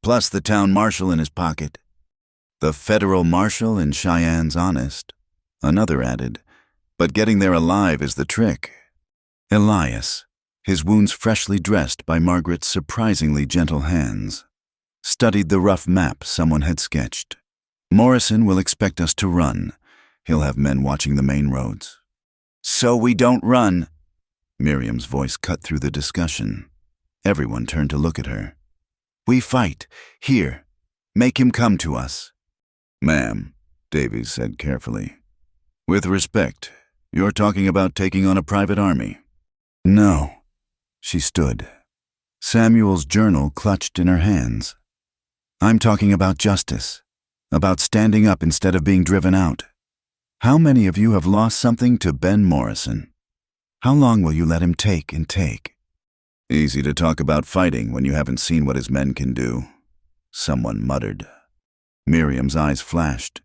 plus the town marshal in his pocket. The federal marshal in Cheyenne's honest, another added, but getting there alive is the trick. Elias, his wounds freshly dressed by Margaret's surprisingly gentle hands, studied the rough map someone had sketched. Morrison will expect us to run. He'll have men watching the main roads. So we don't run. Miriam's voice cut through the discussion. Everyone turned to look at her. We fight. Here. Make him come to us. Ma'am, Davies said carefully. With respect, you're talking about taking on a private army. No. She stood. Samuel's journal clutched in her hands. I'm talking about justice. About standing up instead of being driven out. How many of you have lost something to Ben Morrison? How long will you let him take and take? Easy to talk about fighting when you haven't seen what his men can do, someone muttered. Miriam's eyes flashed.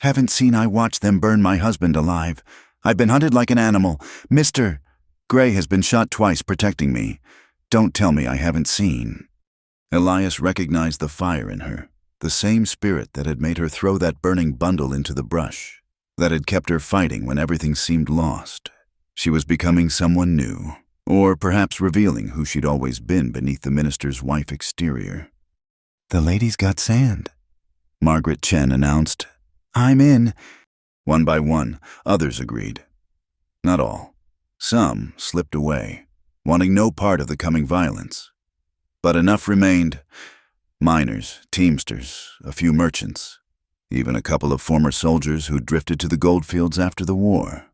Haven't seen I watched them burn my husband alive. I've been hunted like an animal. Mr. Gray has been shot twice protecting me. Don't tell me I haven't seen. Elias recognized the fire in her, the same spirit that had made her throw that burning bundle into the brush, that had kept her fighting when everything seemed lost. She was becoming someone new, or perhaps revealing who she'd always been beneath the minister's wife exterior. The lady's got sand, Margaret Chen announced. I'm in. One by one, others agreed. Not all. Some slipped away, wanting no part of the coming violence. But enough remained. Miners, teamsters, a few merchants, even a couple of former soldiers who drifted to the goldfields after the war.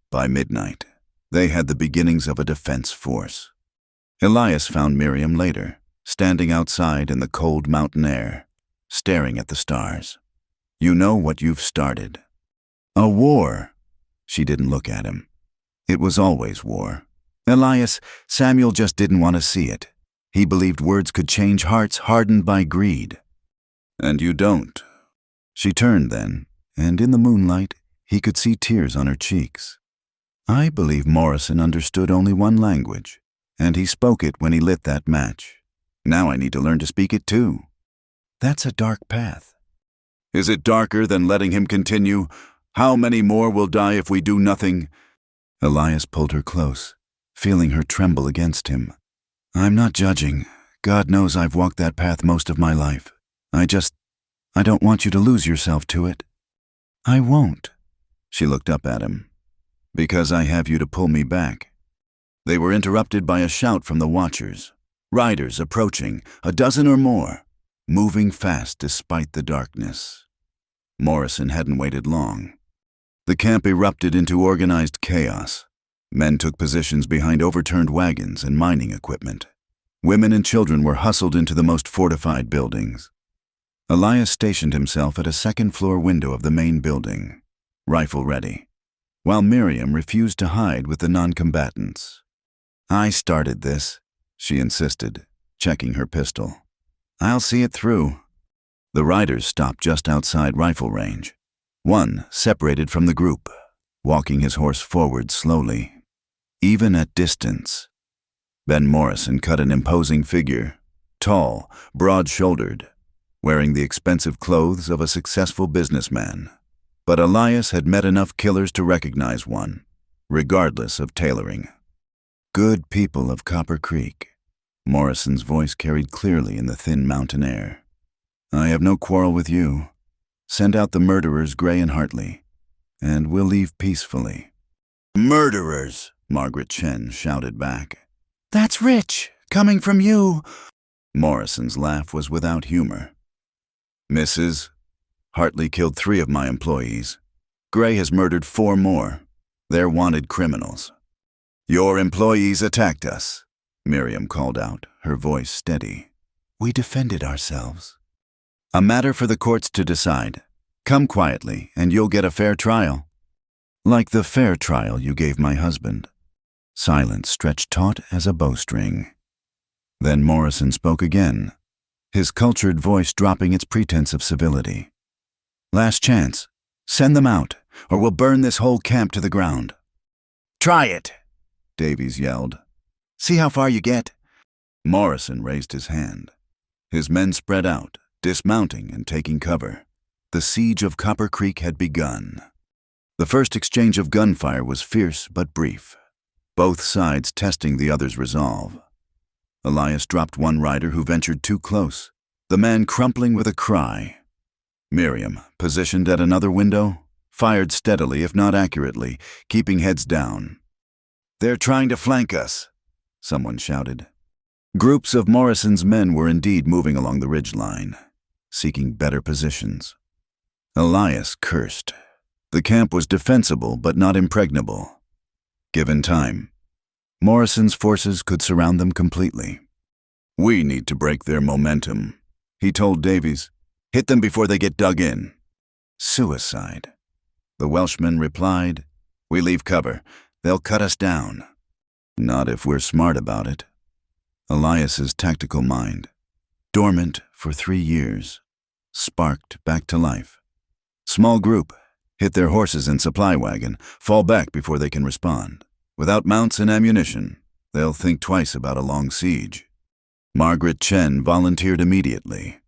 By midnight, they had the beginnings of a defense force. Elias found Miriam later, standing outside in the cold mountain air, staring at the stars. You know what you've started. A war. She didn't look at him. It was always war. Elias, Samuel just didn't want to see it. He believed words could change hearts hardened by greed. And you don't. She turned then, and in the moonlight, he could see tears on her cheeks. I believe Morrison understood only one language, and he spoke it when he lit that match. Now I need to learn to speak it too. That's a dark path. Is it darker than letting him continue? How many more will die if we do nothing? Elias pulled her close, feeling her tremble against him. I'm not judging. God knows I've walked that path most of my life. I don't want you to lose yourself to it. I won't. She looked up at him. Because I have you to pull me back. They were interrupted by a shout from the watchers. Riders approaching, a dozen or more, moving fast despite the darkness. Morrison hadn't waited long. The camp erupted into organized chaos. Men took positions behind overturned wagons and mining equipment. Women and children were hustled into the most fortified buildings. Elias stationed himself at a second-floor window of the main building, rifle ready, while Miriam refused to hide with the non-combatants. "I started this," she insisted, checking her pistol. "I'll see it through." The riders stopped just outside rifle range. One separated from the group, walking his horse forward slowly. Even at distance, Ben Morrison cut an imposing figure, tall, broad-shouldered, wearing the expensive clothes of a successful businessman. But Elias had met enough killers to recognize one, regardless of tailoring. "Good people of Copper Creek," Morrison's voice carried clearly in the thin mountain air. "I have no quarrel with you. Send out the murderers, Gray and Hartley, and we'll leave peacefully." "Murderers!" Margaret Chen shouted back. "That's rich, coming from you." Morrison's laugh was without humor. "Mrs. Hartley killed 3 of my employees. Gray has murdered 4 more. They're wanted criminals." "Your employees attacked us," Miriam called out, her voice steady. "We defended ourselves." "A matter for the courts to decide. Come quietly, and you'll get a fair trial." "Like the fair trial you gave my husband." Silence stretched taut as a bowstring. Then Morrison spoke again, his cultured voice dropping its pretense of civility. "Last chance. Send them out, or we'll burn this whole camp to the ground." "Try it," Davies yelled. "See how far you get." Morrison raised his hand. His men spread out, dismounting and taking cover. The siege of Copper Creek had begun. The first exchange of gunfire was fierce but brief, both sides testing the other's resolve. Elias dropped one rider who ventured too close, the man crumpling with a cry. Miriam, positioned at another window, fired steadily if not accurately, keeping heads down. "They're trying to flank us," someone shouted. Groups of Morrison's men were indeed moving along the ridgeline, seeking better positions. Elias cursed. The camp was defensible but not impregnable. Given time, Morrison's forces could surround them completely. "We need to break their momentum," he told Davies. "Hit them before they get dug in." "Suicide," the Welshman replied. "We leave cover. They'll cut us down." "Not if we're smart about it." Elias's tactical mind, dormant for 3 years, sparked back to life. Small group, hit their horses and supply wagon, fall back before they can respond. Without mounts and ammunition, they'll think twice about a long siege. Margaret Chen volunteered immediately,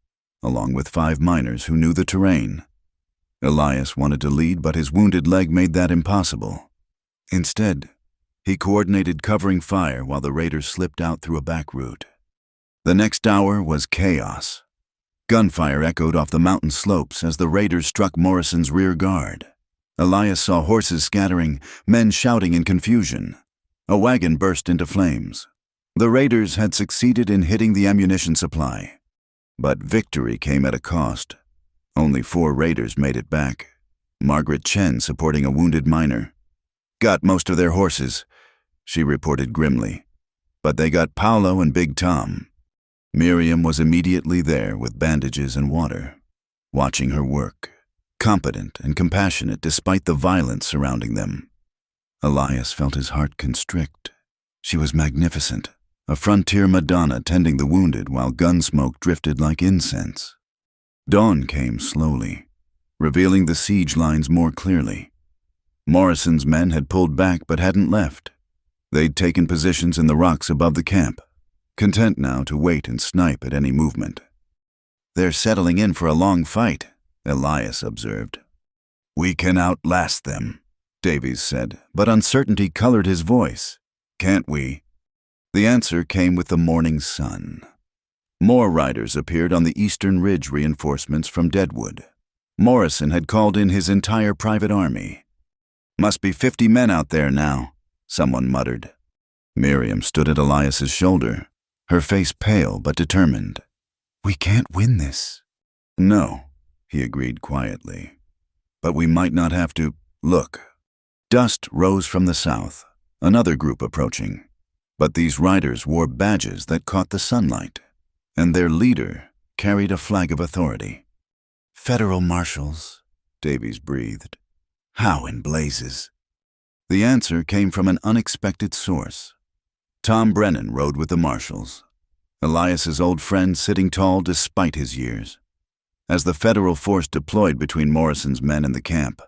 along with 5 miners who knew the terrain. Elias wanted to lead, but his wounded leg made that impossible. Instead, he coordinated covering fire while the raiders slipped out through a back route. The next hour was chaos. Gunfire echoed off the mountain slopes as the raiders struck Morrison's rear guard. Elias saw horses scattering, men shouting in confusion. A wagon burst into flames. The raiders had succeeded in hitting the ammunition supply. But victory came at a cost. Only 4 raiders made it back. Margaret Chen supporting a wounded miner. "Got most of their horses," she reported grimly. "But they got Paolo and Big Tom." Miriam was immediately there with bandages and water, watching her work, competent and compassionate despite the violence surrounding them. Elias felt his heart constrict. She was magnificent, a frontier Madonna tending the wounded while gun smoke drifted like incense. Dawn came slowly, revealing the siege lines more clearly. Morrison's men had pulled back but hadn't left. They'd taken positions in the rocks above the camp, content now to wait and snipe at any movement. "They're settling in for a long fight," Elias observed. "We can outlast them," Davies said, but uncertainty colored his voice. "Can't we?" The answer came with the morning sun. More riders appeared on the eastern ridge, reinforcements from Deadwood. Morrison had called in his entire private army. "Must be 50 men out there now," someone muttered. Miriam stood at Elias's shoulder, her face pale but determined. We can't win this. No, he agreed quietly. But we might not have to. Look. Dust rose from the south, another group approaching. But these riders wore badges that caught the sunlight, and their leader carried a flag of authority. Federal marshals, Davies breathed. How in blazes? The answer came from an unexpected source. Tom Brennan rode with the marshals, Elias's old friend sitting tall despite his years. As the federal force deployed between Morrison's men and the camp,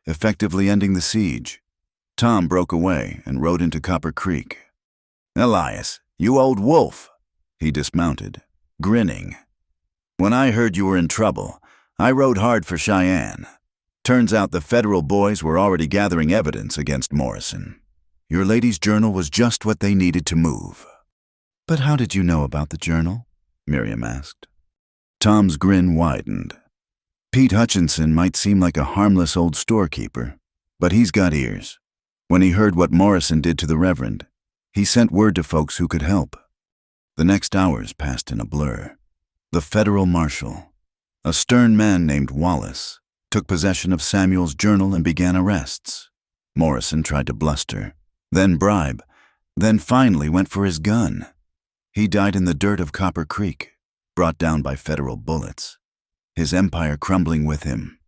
effectively ending the siege, Tom broke away and rode into Copper Creek. Elias, you old wolf! He dismounted, grinning. When I heard you were in trouble, I rode hard for Cheyenne. Turns out the federal boys were already gathering evidence against Morrison. Your lady's journal was just what they needed to move. But how did you know about the journal? Miriam asked. Tom's grin widened. Pete Hutchinson might seem like a harmless old storekeeper, but he's got ears. When he heard what Morrison did to the Reverend, he sent word to folks who could help. The next hours passed in a blur. The federal marshal, a stern man named Wallace, took possession of Samuel's journal and began arrests. Morrison tried to bluster, then bribe, then finally went for his gun. He died in the dirt of Copper Creek, brought down by federal bullets, his empire crumbling with him.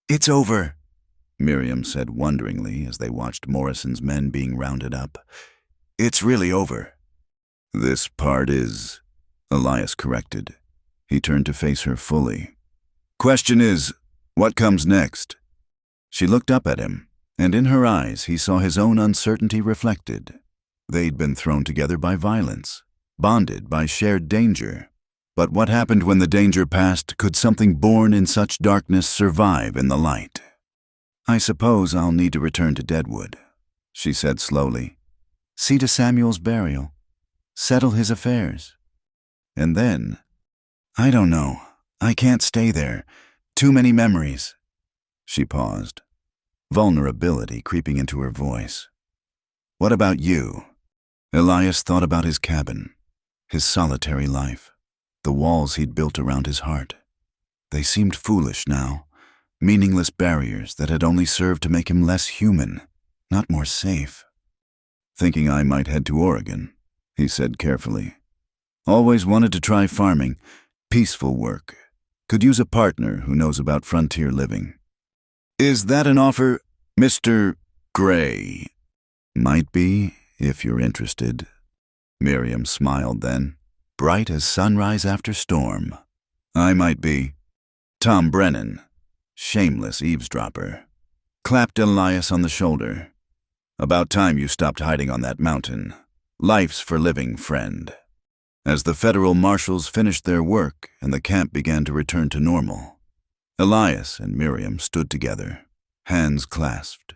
It's over, Miriam said wonderingly as they watched Morrison's men being rounded up. It's really over. This part is, Elias corrected. He turned to face her fully. Question is, what comes next? She looked up at him, and in her eyes he saw his own uncertainty reflected. They'd been thrown together by violence, bonded by shared danger. But what happened when the danger passed? Could something born in such darkness survive in the light? I suppose I'll need to return to Deadwood, she said slowly. See to Samuel's burial. Settle his affairs. And then, I don't know. I can't stay there. Too many memories. She paused, vulnerability creeping into her voice. What about you? Elias thought about his cabin, his solitary life, the walls he'd built around his heart. They seemed foolish now, meaningless barriers that had only served to make him less human, not more safe. Thinking I might head to Oregon, he said carefully. Always wanted to try farming, peaceful work. Could use a partner who knows about frontier living. Is that an offer, Mr. Gray? Might be, if you're interested. Miriam smiled then, bright as sunrise after storm. I might be. Tom Brennan, shameless eavesdropper, clapped Elias on the shoulder. About time you stopped hiding on that mountain. Life's for living, friend. As the federal marshals finished their work and the camp began to return to normal, Elias and Miriam stood together, hands clasped.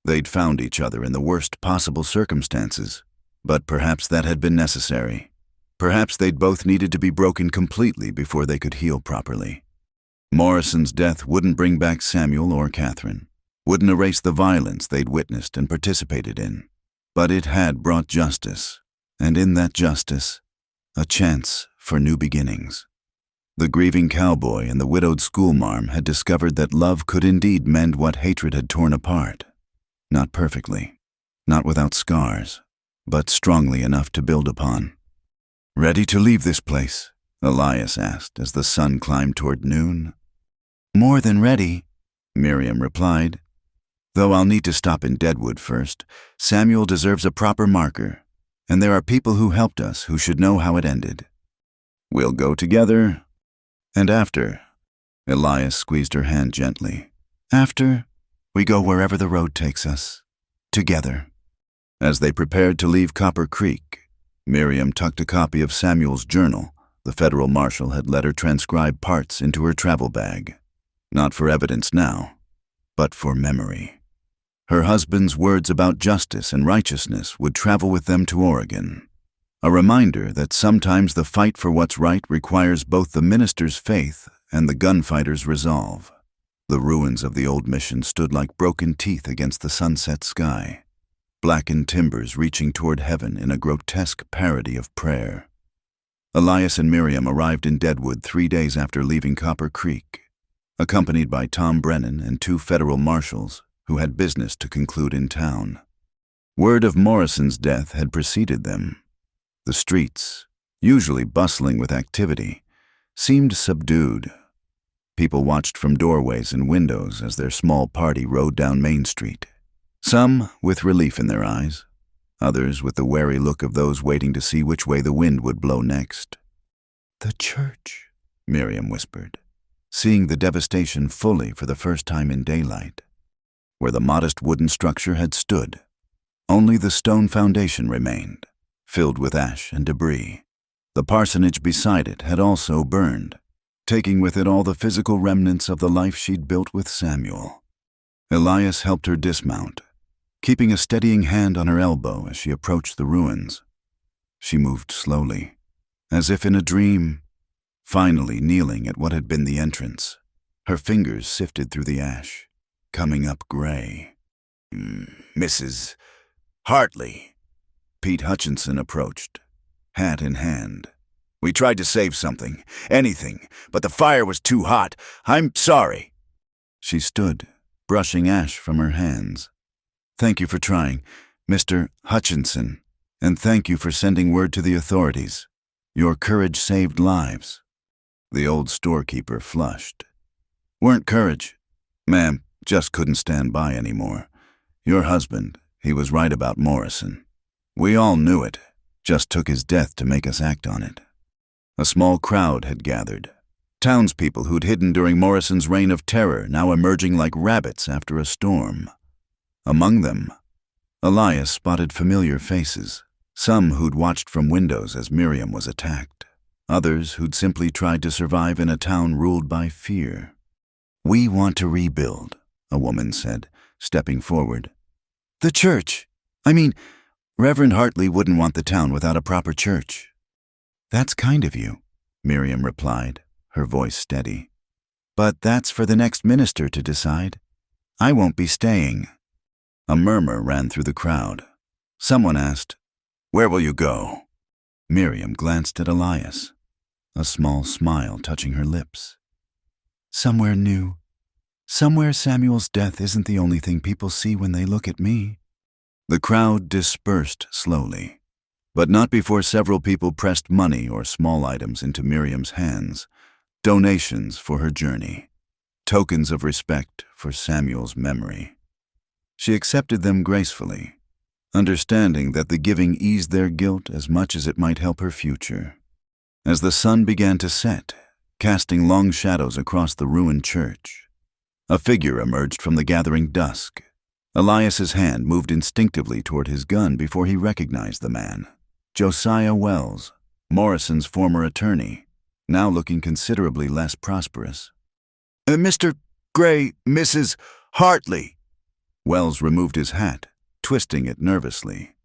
They'd found each other in the worst possible circumstances, but perhaps that had been necessary. Perhaps they'd both needed to be broken completely before they could heal properly. Morrison's death wouldn't bring back Samuel or Catherine, wouldn't erase the violence they'd witnessed and participated in, but it had brought justice, and in that justice, a chance for new beginnings. The grieving cowboy and the widowed schoolmarm had discovered that love could indeed mend what hatred had torn apart. Not perfectly, not without scars, but strongly enough to build upon. Ready to leave this place? Elias asked as the sun climbed toward noon. More than ready, Miriam replied. Though I'll need to stop in Deadwood first, Samuel deserves a proper marker, and there are people who helped us who should know how it ended. We'll go together. And after, Elias squeezed her hand gently. After, we go wherever the road takes us. Together. As they prepared to leave Copper Creek, Miriam tucked a copy of Samuel's journal the federal marshal had let her transcribe parts into her travel bag. Not for evidence now, but for memory. Her husband's words about justice and righteousness would travel with them to Oregon. A reminder that sometimes the fight for what's right requires both the minister's faith and the gunfighter's resolve. The ruins of the old mission stood like broken teeth against the sunset sky. blackened timbers reaching toward heaven in a grotesque parody of prayer. Elias and Miriam arrived in Deadwood 3 days after leaving Copper Creek, accompanied by Tom Brennan and 2 federal marshals who had business to conclude in town. Word of Morrison's death had preceded them. The streets, usually bustling with activity, seemed subdued. People watched from doorways and windows as their small party rode down Main Street, some with relief in their eyes, others with the wary look of those waiting to see which way the wind would blow next. "The church," Miriam whispered, seeing the devastation fully for the first time in daylight. Where the modest wooden structure had stood, only the stone foundation remained, filled with ash and debris. The parsonage beside it had also burned, taking with it all the physical remnants of the life she'd built with Samuel. Elias helped her dismount, keeping a steadying hand on her elbow as she approached the ruins. She moved slowly, as if in a dream, finally kneeling at what had been the entrance. Her fingers sifted through the ash, coming up gray. "Mrs. Hartley," Pete Hutchinson approached, hat in hand. "We tried to save something, anything, but the fire was too hot. I'm sorry." She stood, brushing ash from her hands. "Thank you for trying, Mr. Hutchinson, and thank you for sending word to the authorities. Your courage saved lives." The old storekeeper flushed. "Weren't courage, ma'am, just couldn't stand by anymore. Your husband, he was right about Morrison. We all knew it, just took his death to make us act on it." A small crowd had gathered, townspeople who'd hidden during Morrison's reign of terror now emerging like rabbits after a storm. Among them, Elias spotted familiar faces, some who'd watched from windows as Miriam was attacked, others who'd simply tried to survive in a town ruled by fear. "We want to rebuild," a woman said, stepping forward. "The church. Reverend Hartley wouldn't want the town without a proper church." "That's kind of you," Miriam replied, her voice steady. "But that's for the next minister to decide. I won't be staying." A murmur ran through the crowd. Someone asked, "Where will you go?" Miriam glanced at Elias, a small smile touching her lips. "Somewhere new. Somewhere Samuel's death isn't the only thing people see when they look at me." The crowd dispersed slowly, but not before several people pressed money or small items into Miriam's hands, donations for her journey, tokens of respect for Samuel's memory. She accepted them gracefully, understanding that the giving eased their guilt as much as it might help her future. As the sun began to set, casting long shadows across the ruined church, a figure emerged from the gathering dusk. Elias's hand moved instinctively toward his gun before he recognized the man. Josiah Wells, Morrison's former attorney, now looking considerably less prosperous. "Mr. Gray, Mrs. Hartley." Wells removed his hat, twisting it nervously.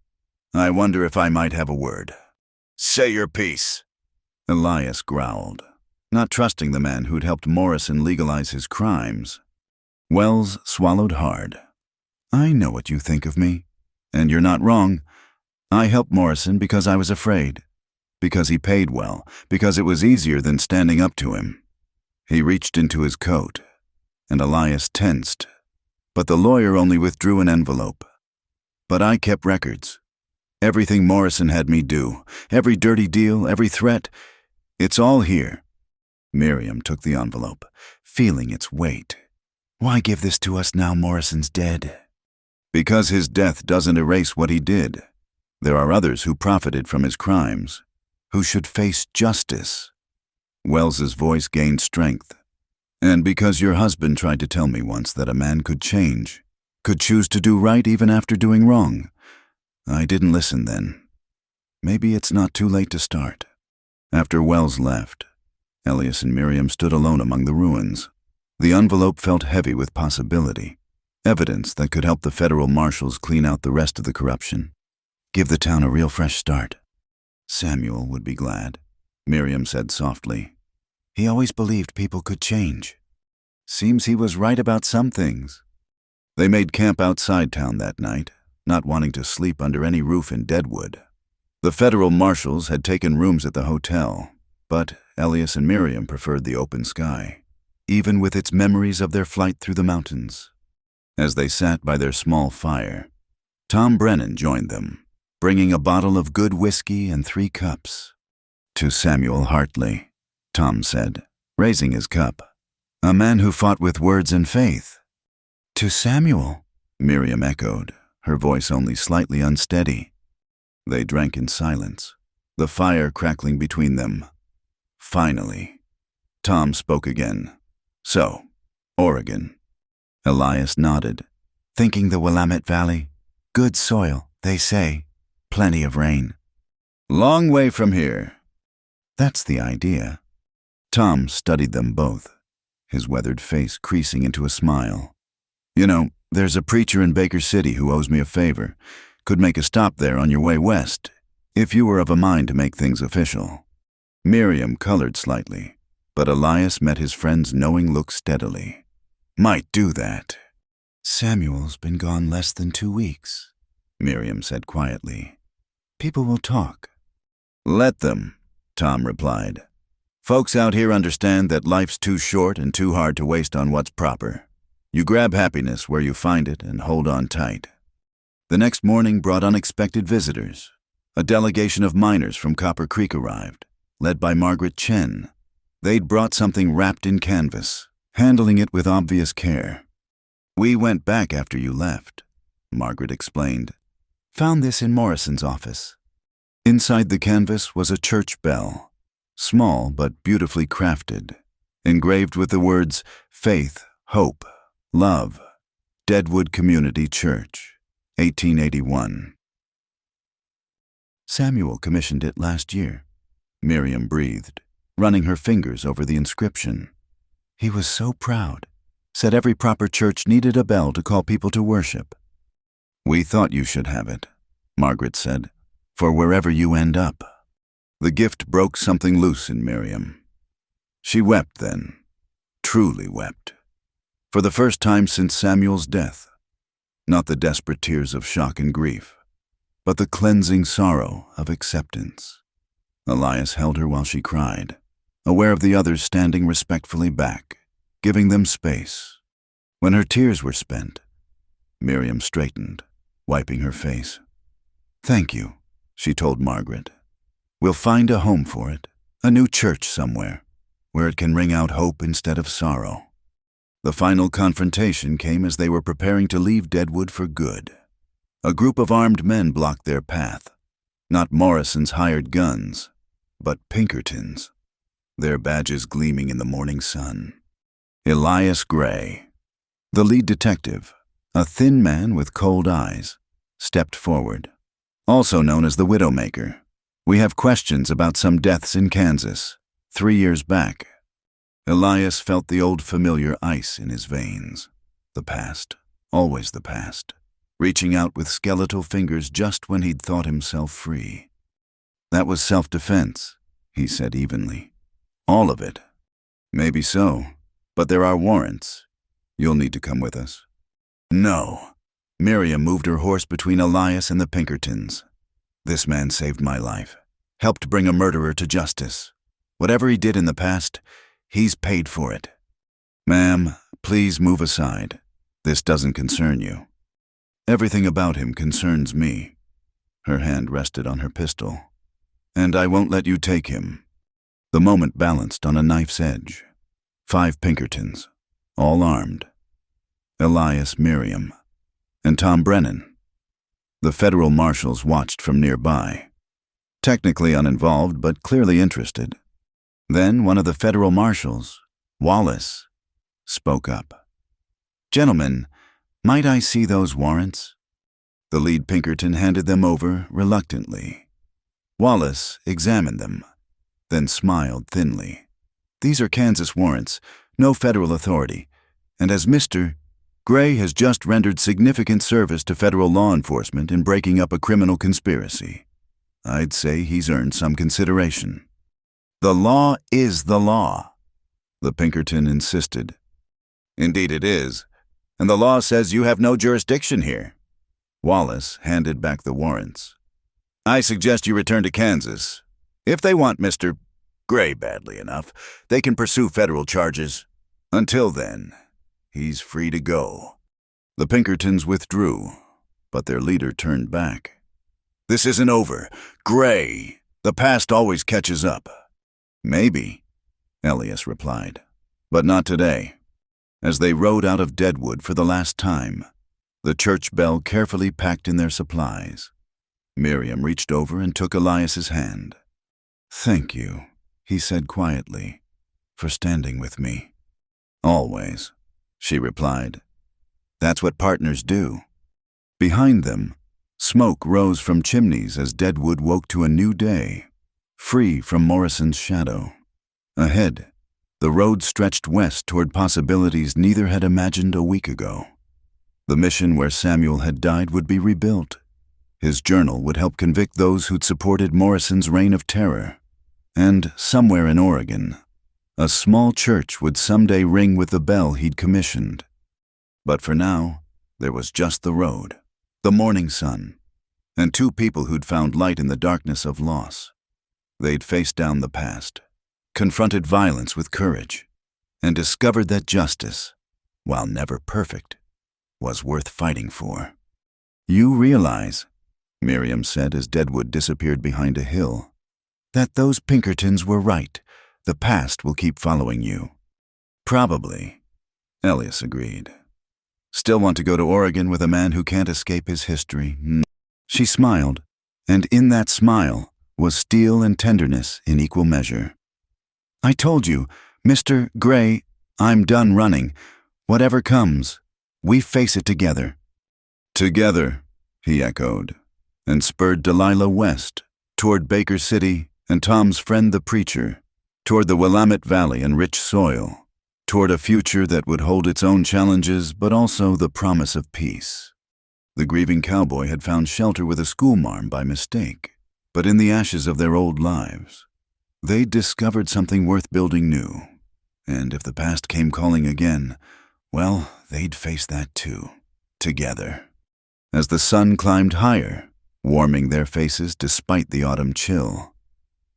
"I wonder if I might have a word." "Say your piece," Elias growled, not trusting the man who'd helped Morrison legalize his crimes. Wells swallowed hard. "I know what you think of me, and you're not wrong. I helped Morrison because I was afraid, because he paid well, because it was easier than standing up to him." He reached into his coat, and Elias tensed, but the lawyer only withdrew an envelope. "But I kept records. Everything Morrison had me do, every dirty deal, every threat, it's all here." Miriam took the envelope, feeling its weight. "Why give this to us now Morrison's dead?" "Because his death doesn't erase what he did. There are others who profited from his crimes, who should face justice." Wells's voice gained strength. "And because your husband tried to tell me once that a man could change, could choose to do right even after doing wrong. I didn't listen then. Maybe it's not too late to start." After Wells left, Elias and Miriam stood alone among the ruins. The envelope felt heavy with possibility, evidence that could help the federal marshals clean out the rest of the corruption. Give the town a real fresh start. "Samuel would be glad," Miriam said softly. "He always believed people could change. Seems he was right about some things." They made camp outside town that night, not wanting to sleep under any roof in Deadwood. The federal marshals had taken rooms at the hotel, but Elias and Miriam preferred the open sky, even with its memories of their flight through the mountains. As they sat by their small fire, Tom Brennan joined them, bringing a bottle of good whiskey and 3 cups. "To Samuel Hartley," Tom said, raising his cup. "A man who fought with words and faith." "To Samuel," Miriam echoed, her voice only slightly unsteady. They drank in silence, the fire crackling between them. Finally, Tom spoke again. "So, Oregon." Elias nodded. "Thinking the Willamette Valley? Good soil, they say. Plenty of rain." "Long way from here." "That's the idea." Tom studied them both, his weathered face creasing into a smile. "You know, there's a preacher in Baker City who owes me a favor. Could make a stop there on your way west, if you were of a mind to make things official." Miriam colored slightly, but Elias met his friend's knowing look steadily. "Might do that." "Samuel's been gone less than 2 weeks," Miriam said quietly. "People will talk." "Let them," Tom replied. "Folks out here understand that life's too short and too hard to waste on what's proper. You grab happiness where you find it and hold on tight." The next morning brought unexpected visitors. A delegation of miners from Copper Creek arrived, led by Margaret Chen. They'd brought something wrapped in canvas, handling it with obvious care. "We went back after you left," Margaret explained. "Found this in Morrison's office." Inside the canvas was a church bell, small but beautifully crafted, engraved with the words Faith, Hope, Love, Deadwood Community Church, 1881. "Samuel commissioned it last year," Miriam breathed, running her fingers over the inscription. "He was so proud. Said every proper church needed a bell to call people to worship." "We thought you should have it," Margaret said, "for wherever you end up." The gift broke something loose in Miriam. She wept then, truly wept, for the first time since Samuel's death. Not the desperate tears of shock and grief, but the cleansing sorrow of acceptance. Elias held her while she cried, aware of the others standing respectfully back, giving them space. When her tears were spent, Miriam straightened, wiping her face. "Thank you," she told Margaret. "We'll find a home for it, a new church somewhere, where it can ring out hope instead of sorrow." The final confrontation came as they were preparing to leave Deadwood for good. A group of armed men blocked their path, not Morrison's hired guns, but Pinkerton's, their badges gleaming in the morning sun. Elias Gray, the lead detective, a thin man with cold eyes, stepped forward. "Also known as the Widowmaker, we have questions about some deaths in Kansas, 3 years back." Elias felt the old familiar ice in his veins. The past, always the past, reaching out with skeletal fingers just when he'd thought himself free. "That was self-defense," he said evenly. "All of it." "Maybe so, but there are warrants. You'll need to come with us." "No." Miriam moved her horse between Elias and the Pinkertons. "This man saved my life, helped bring a murderer to justice. Whatever he did in the past, he's paid for it. Ma'am, please move aside. This doesn't concern you." "Everything about him concerns me." Her hand rested on her pistol. "And I won't let you take him." The moment balanced on a knife's edge. 5 Pinkertons, all armed. Elias, Miriam, and Tom Brennan. The federal marshals watched from nearby, technically uninvolved but clearly interested. Then one of the federal marshals, Wallace, spoke up. "Gentlemen, might I see those warrants?" The lead Pinkerton handed them over reluctantly. Wallace examined them, then smiled thinly. "These are Kansas warrants, no federal authority, and as Mr. Gray has just rendered significant service to federal law enforcement in breaking up a criminal conspiracy, I'd say he's earned some consideration." "The law is the law," the Pinkerton insisted. "Indeed it is, and the law says you have no jurisdiction here." Wallace handed back the warrants. I suggest you return to Kansas. If they want Mr. Gray badly enough, they can pursue federal charges. Until then, he's free to go. The Pinkertons withdrew, but their leader turned back. This isn't over. Gray, the past always catches up. Maybe, Elias replied, but not today. As they rode out of Deadwood for the last time, the church bell carefully packed in their supplies. Miriam reached over and took Elias's hand. Thank you, he said quietly, for standing with me. Always, she replied. That's what partners do. Behind them, smoke rose from chimneys as Deadwood woke to a new day, free from Morrison's shadow. Ahead, the road stretched west toward possibilities neither had imagined a week ago. The mission where Samuel had died would be rebuilt. His journal would help convict those who'd supported Morrison's reign of terror. And somewhere in Oregon, a small church would someday ring with the bell he'd commissioned. But for now, there was just the road, the morning sun, and two people who'd found light in the darkness of loss. They'd faced down the past, confronted violence with courage, and discovered that justice, while never perfect, was worth fighting for. You realize, Miriam said as Deadwood disappeared behind a hill, that those Pinkertons were right. The past will keep following you. Probably, Elias agreed. Still want to go to Oregon with a man who can't escape his history? She smiled, and in that smile was steel and tenderness in equal measure. I told you, Mr. Gray, I'm done running. Whatever comes, we face it together. Together, he echoed, and spurred Delilah west, toward Baker City and Tom's friend the preacher, toward the Willamette Valley and rich soil, toward a future that would hold its own challenges but also the promise of peace. The grieving cowboy had found shelter with a schoolmarm by mistake, but in the ashes of their old lives, they'd discovered something worth building new. And if the past came calling again, well, they'd face that too, together. As the sun climbed higher, warming their faces despite the autumn chill,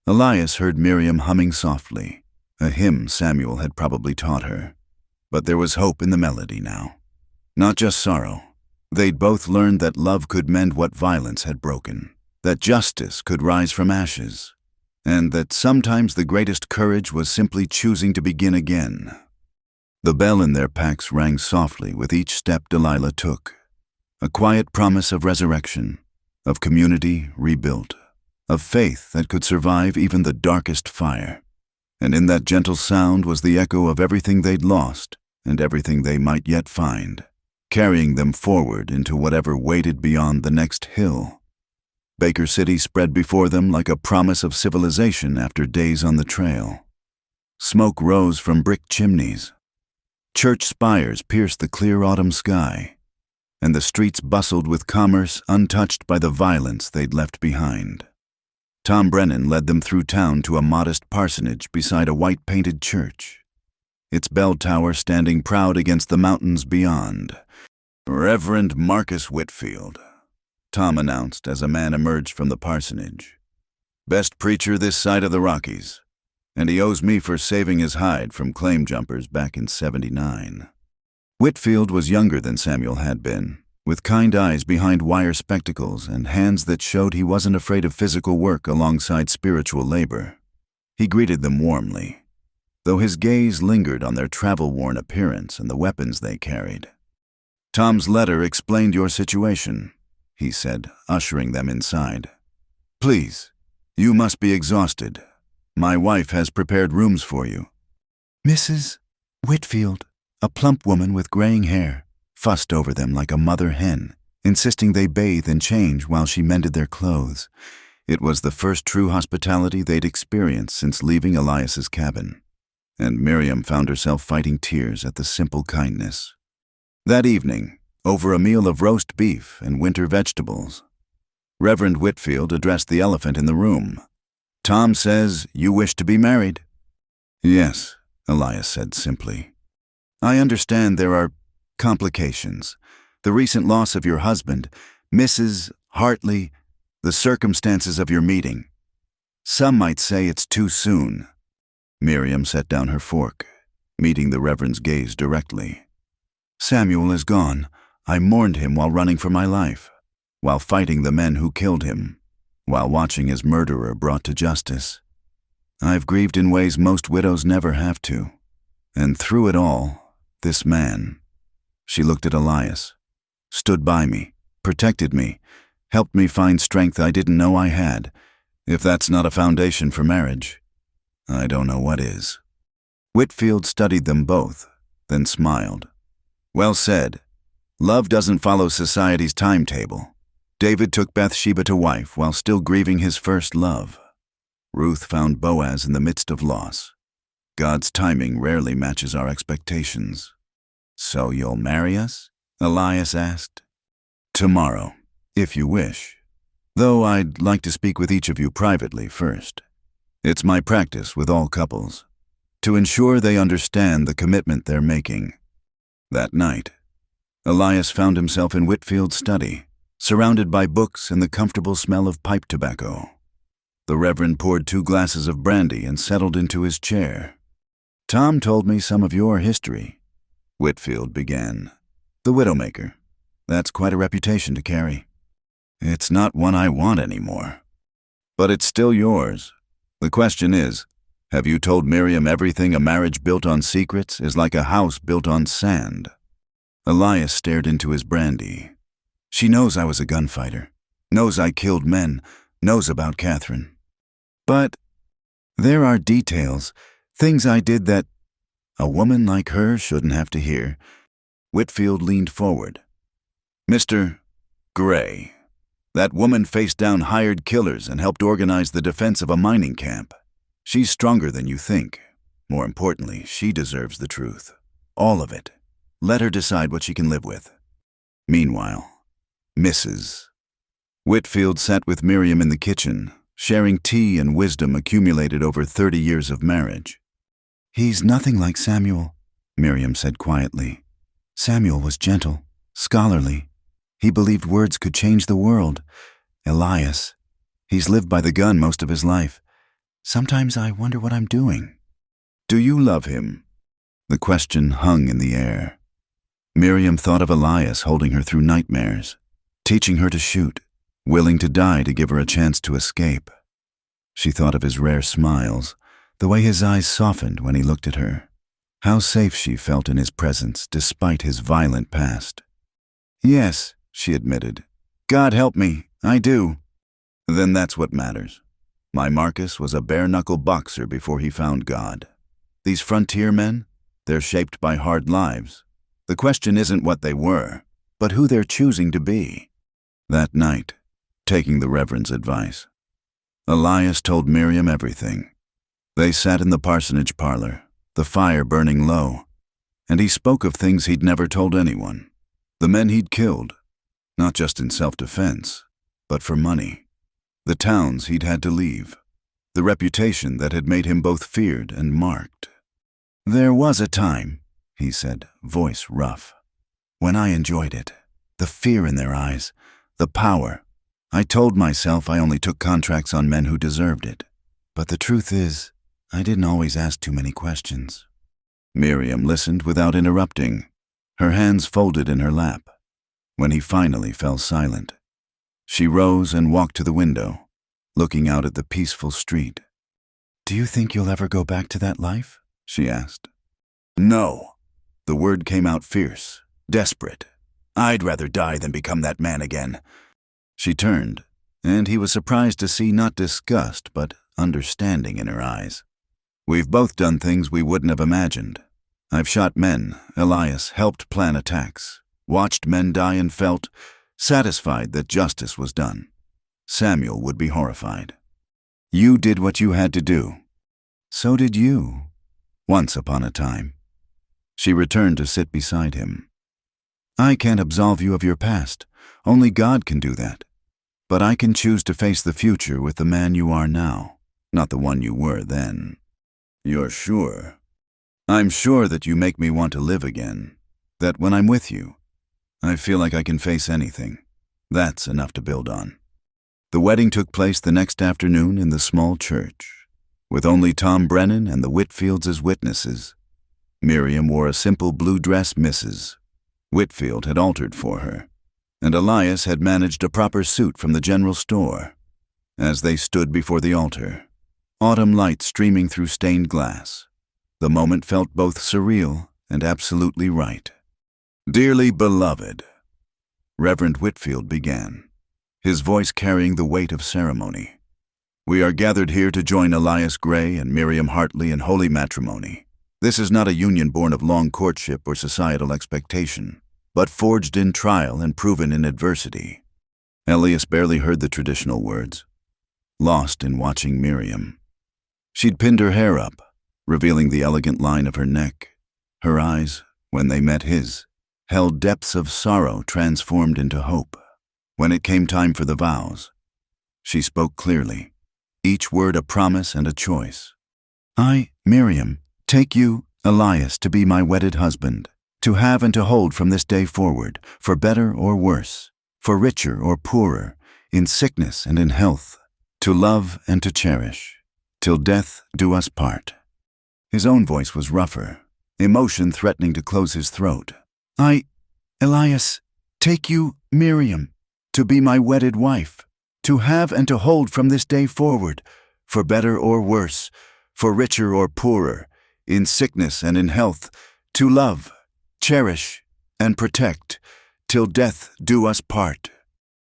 Elias heard Miriam humming softly, a hymn Samuel had probably taught her. But there was hope in the melody now. Not just sorrow. They'd both learned that love could mend what violence had broken, that justice could rise from ashes, and that sometimes the greatest courage was simply choosing to begin again. The bell in their packs rang softly with each step Delilah took, a quiet promise of resurrection, of community rebuilt, of faith that could survive even the darkest fire. And in that gentle sound was the echo of everything they'd lost and everything they might yet find, carrying them forward into whatever waited beyond the next hill. Baker City spread before them like a promise of civilization after days on the trail. Smoke rose from brick chimneys. Church spires pierced the clear autumn sky, and the streets bustled with commerce untouched by the violence they'd left behind. Tom Brennan led them through town to a modest parsonage beside a white-painted church, its bell tower standing proud against the mountains beyond. Reverend Marcus Whitfield, Tom announced as a man emerged from the parsonage. Best preacher this side of the Rockies, and he owes me for saving his hide from claim jumpers back in '79. Whitfield was younger than Samuel had been, with kind eyes behind wire spectacles and hands that showed he wasn't afraid of physical work alongside spiritual labor. He greeted them warmly, though his gaze lingered on their travel-worn appearance and the weapons they carried. Tom's letter explained your situation, he said, ushering them inside. Please, you must be exhausted. My wife has prepared rooms for you. Mrs. Whitfield, a plump woman with graying hair, fussed over them like a mother hen, insisting they bathe and change while she mended their clothes. It was the first true hospitality they'd experienced since leaving Elias's cabin, and Miriam found herself fighting tears at the simple kindness. That evening, over a meal of roast beef and winter vegetables, Reverend Whitfield addressed the elephant in the room. Tom says you wish to be married. Yes, Elias said simply. I understand there are complications. The recent loss of your husband, Mrs. Hartley, the circumstances of your meeting. Some might say it's too soon. Miriam set down her fork, meeting the Reverend's gaze directly. Samuel is gone. I mourned him while running for my life, while fighting the men who killed him, while watching his murderer brought to justice. I've grieved in ways most widows never have to. And through it all, this man, she looked at Elias, stood by me, protected me, helped me find strength I didn't know I had. If that's not a foundation for marriage, I don't know what is. Whitfield studied them both, then smiled. Well said. Love doesn't follow society's timetable. David took Bathsheba to wife while still grieving his first love. Ruth found Boaz in the midst of loss. God's timing rarely matches our expectations. So you'll marry us? Elias asked. Tomorrow, if you wish. Though I'd like to speak with each of you privately first. It's my practice with all couples, to ensure they understand the commitment they're making. That night, Elias found himself in Whitfield's study, surrounded by books and the comfortable smell of pipe tobacco. The Reverend poured 2 glasses of brandy and settled into his chair. Tom told me some of your history, Whitfield began. The widowmaker. That's quite a reputation to carry. It's not one I want anymore. But it's still yours. The question is, have you told Miriam everything a marriage built on secrets is like a house built on sand? Elias stared into his brandy. She knows I was a gunfighter, knows I killed men, knows about Catherine. But there are details, things I did that a woman like her shouldn't have to hear. Whitfield leaned forward. Mr. Gray, that woman faced down hired killers and helped organize the defense of a mining camp. She's stronger than you think. More importantly, she deserves the truth. All of it. Let her decide what she can live with. Meanwhile, Mrs. Whitfield sat with Miriam in the kitchen, sharing tea and wisdom accumulated over 30 years of marriage. He's nothing like Samuel, Miriam said quietly. Samuel was gentle, scholarly. He believed words could change the world. Elias, he's lived by the gun most of his life. Sometimes I wonder what I'm doing. Do you love him? The question hung in the air. Miriam thought of Elias holding her through nightmares, teaching her to shoot, willing to die to give her a chance to escape. She thought of his rare smiles, the way his eyes softened when he looked at her. How safe she felt in his presence despite his violent past. Yes, she admitted. God help me, I do. Then that's what matters. My Marcus was a bare-knuckle boxer before he found God. These frontier men, they're shaped by hard lives. The question isn't what they were, but who they're choosing to be. That night, taking the Reverend's advice, Elias told Miriam everything. They sat in the parsonage parlor, the fire burning low, and he spoke of things he'd never told anyone. The men he'd killed, not just in self-defense, but for money. The towns he'd had to leave, the reputation that had made him both feared and marked. There was a time, he said, voice rough, when I enjoyed it. The fear in their eyes, the power. I told myself I only took contracts on men who deserved it. But the truth is, I didn't always ask too many questions. Miriam listened without interrupting, her hands folded in her lap. When he finally fell silent, she rose and walked to the window, looking out at the peaceful street. Do you think you'll ever go back to that life? She asked. No. The word came out fierce, desperate. I'd rather die than become that man again. She turned, and he was surprised to see not disgust, but understanding in her eyes. We've both done things we wouldn't have imagined. I've shot men. Elias helped plan attacks, watched men die and felt satisfied that justice was done. Samuel would be horrified. You did what you had to do. So did you, once upon a time. She returned to sit beside him. I can't absolve you of your past. Only God can do that. But I can choose to face the future with the man you are now, not the one you were then. You're sure? I'm sure that you make me want to live again, that when I'm with you, I feel like I can face anything. That's enough to build on. The wedding took place the next afternoon in the small church, with only Tom Brennan and the Whitfields as witnesses. Miriam wore a simple blue dress Mrs. Whitfield had altered for her, and Elias had managed a proper suit from the general store. As they stood before the altar, autumn light streaming through stained glass, the moment felt both surreal and absolutely right. "Dearly beloved," Reverend Whitfield began, his voice carrying the weight of ceremony. "We are gathered here to join Elias Gray and Miriam Hartley in holy matrimony. This is not a union born of long courtship or societal expectation, but forged in trial and proven in adversity." Elias barely heard the traditional words, lost in watching Miriam. She'd pinned her hair up, revealing the elegant line of her neck. Her eyes, when they met his, held depths of sorrow transformed into hope. When it came time for the vows, she spoke clearly, each word a promise and a choice. "I, Miriam, take you, Elias, to be my wedded husband, to have and to hold from this day forward, for better or worse, for richer or poorer, in sickness and in health, to love and to cherish, till death do us part." His own voice was rougher, emotion threatening to close his throat. "I, Elias, take you, Miriam, to be my wedded wife, to have and to hold from this day forward, for better or worse, for richer or poorer, in sickness and in health, to love, cherish, and protect, till death do us part."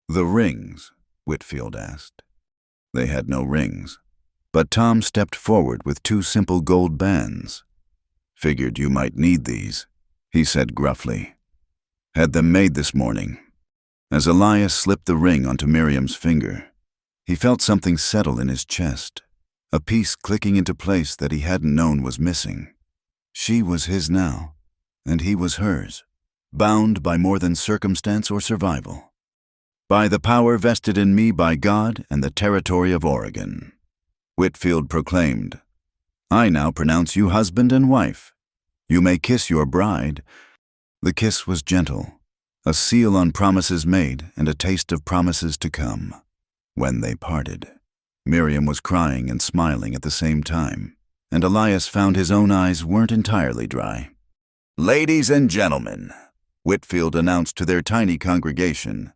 "The rings?" Whitfield asked. They had no rings, but Tom stepped forward with 2 simple gold bands. "Figured you might need these," he said gruffly. "Had them made this morning." As Elias slipped the ring onto Miriam's finger, he felt something settle in his chest, a piece clicking into place that he hadn't known was missing. She was his now, and he was hers, bound by more than circumstance or survival. "By the power vested in me by God and the territory of Oregon," Whitfield proclaimed, "I now pronounce you husband and wife. You may kiss your bride." The kiss was gentle, a seal on promises made and a taste of promises to come. When they parted, Miriam was crying and smiling at the same time, and Elias found his own eyes weren't entirely dry. "Ladies and gentlemen," Whitfield announced to their tiny congregation,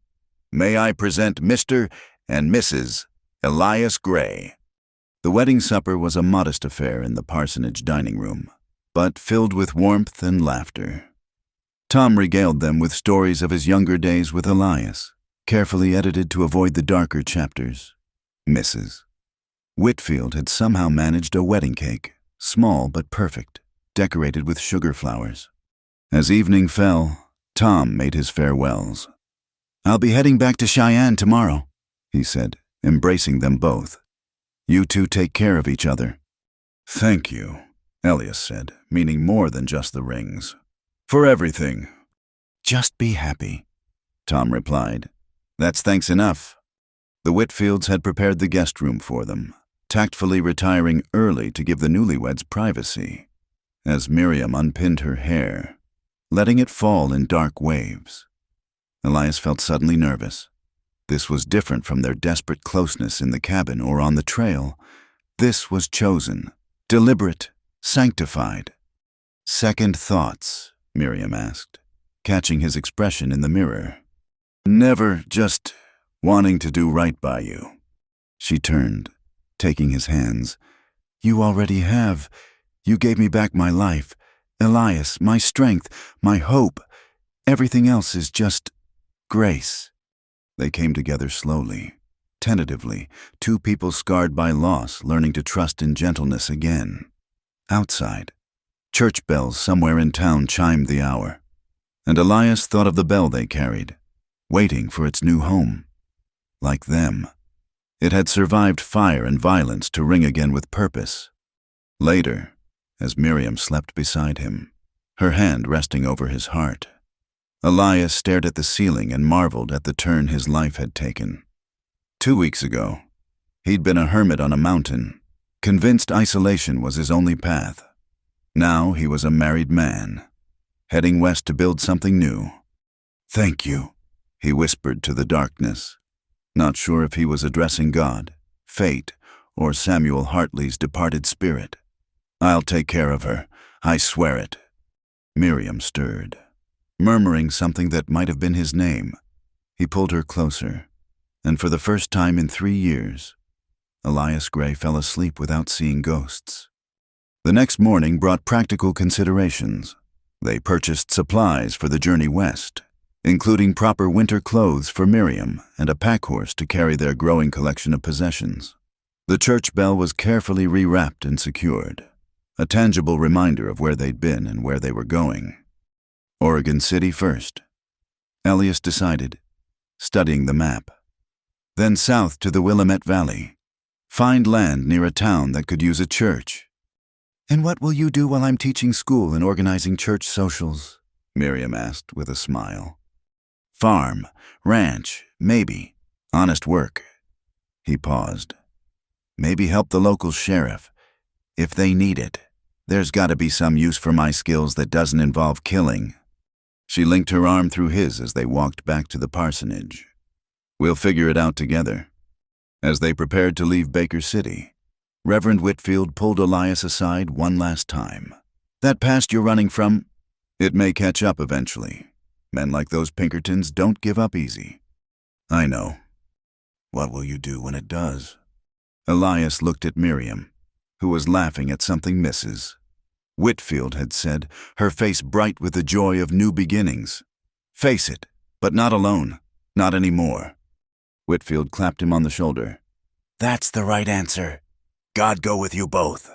"may I present Mr. and Mrs. Elias Gray." The wedding supper was a modest affair in the parsonage dining room, but filled with warmth and laughter. Tom regaled them with stories of his younger days with Elias, carefully edited to avoid the darker chapters. Mrs. Whitfield had somehow managed a wedding cake, small but perfect, decorated with sugar flowers. As evening fell, Tom made his farewells. "I'll be heading back to Cheyenne tomorrow," he said, embracing them both. "You two take care of each other." "Thank you," Elias said, meaning more than just the rings. "For everything." "Just be happy," Tom replied. "That's thanks enough." The Whitfields had prepared the guest room for them, tactfully retiring early to give the newlyweds privacy, as Miriam unpinned her hair, letting it fall in dark waves. Elias felt suddenly nervous. This was different from their desperate closeness in the cabin or on the trail. This was chosen, deliberate, sanctified. "Second thoughts?" Miriam asked, catching his expression in the mirror. "Never, just wanting to do right by you." She turned, taking his hands. "You already have. You gave me back my life, Elias, my strength, my hope. Everything else is just grace." They came together slowly, tentatively, 2 people scarred by loss learning to trust in gentleness again. Outside, church bells somewhere in town chimed the hour, and Elias thought of the bell they carried, waiting for its new home. Like them, it had survived fire and violence to ring again with purpose. Later, as Miriam slept beside him, her hand resting over his heart, Elias stared at the ceiling and marveled at the turn his life had taken. 2 weeks ago, he'd been a hermit on a mountain, convinced isolation was his only path. Now he was a married man, heading west to build something new. "Thank you," he whispered to the darkness, not sure if he was addressing God, fate, or Samuel Hartley's departed spirit. "I'll take care of her, I swear it." Miriam stirred, murmuring something that might have been his name. He pulled her closer, and for the first time in 3 years, Elias Gray fell asleep without seeing ghosts. The next morning brought practical considerations. They purchased supplies for the journey west, including proper winter clothes for Miriam and a pack horse to carry their growing collection of possessions. The church bell was carefully rewrapped and secured, a tangible reminder of where they'd been and where they were going. Oregon City first, Elias decided, studying the map. Then south to the Willamette Valley. Find land near a town that could use a church. "And what will you do while I'm teaching school and organizing church socials?" Miriam asked with a smile. "Farm, ranch, maybe. Honest work." He paused. "Maybe help the local sheriff, if they need it. There's got to be some use for my skills that doesn't involve killing." She linked her arm through his as they walked back to the parsonage. "We'll figure it out together." As they prepared to leave Baker City, Reverend Whitfield pulled Elias aside one last time. "That past you're running from, it may catch up eventually. Men like those Pinkertons don't give up easy." "I know. What will you do when it does?" Elias looked at Miriam, who was laughing at something Mrs. Whitfield had said, her face bright with the joy of new beginnings. "Face it, but not alone. Not anymore." Whitfield clapped him on the shoulder. "That's the right answer. God go with you both."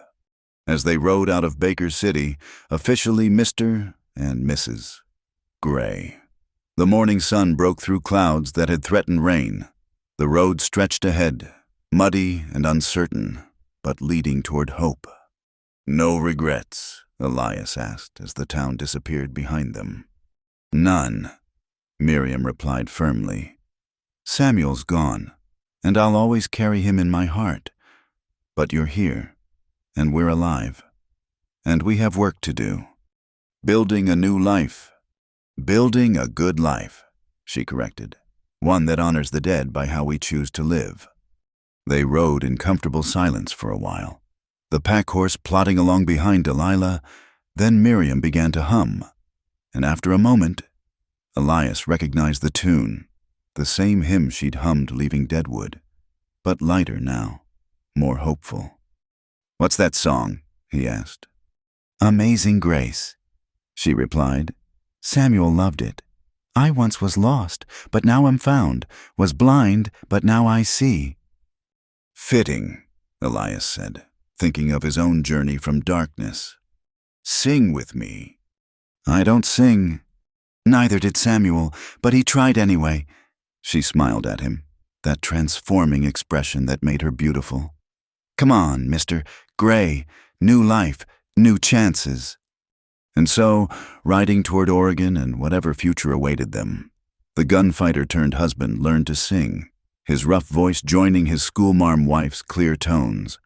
As they rode out of Baker City, officially Mr. and Mrs. Gray. The morning sun broke through clouds that had threatened rain. The road stretched ahead, muddy and uncertain, but leading toward hope. "No regrets?" Elias asked as the town disappeared behind them. "None," Miriam replied firmly. "Samuel's gone, and I'll always carry him in my heart. But you're here, and we're alive, and we have work to do. Building a new life. Building a good life," she corrected. "One that honors the dead by how we choose to live." They rode in comfortable silence for a while, the pack horse plodding along behind Delilah. Then Miriam began to hum, and after a moment, Elias recognized the tune, the same hymn she'd hummed leaving Deadwood, but lighter now, more hopeful. "What's that song?" he asked. "Amazing Grace," she replied. "Samuel loved it. I once was lost, but now am found, was blind, but now I see." "Fitting," Elias said, thinking of his own journey from darkness. "Sing with me." "I don't sing." "Neither did Samuel, but he tried anyway." She smiled at him, that transforming expression that made her beautiful. "Come on, Mr. Gray, new life, new chances." And so, riding toward Oregon and whatever future awaited them, the gunfighter-turned-husband learned to sing, his rough voice joining his schoolmarm wife's clear tones.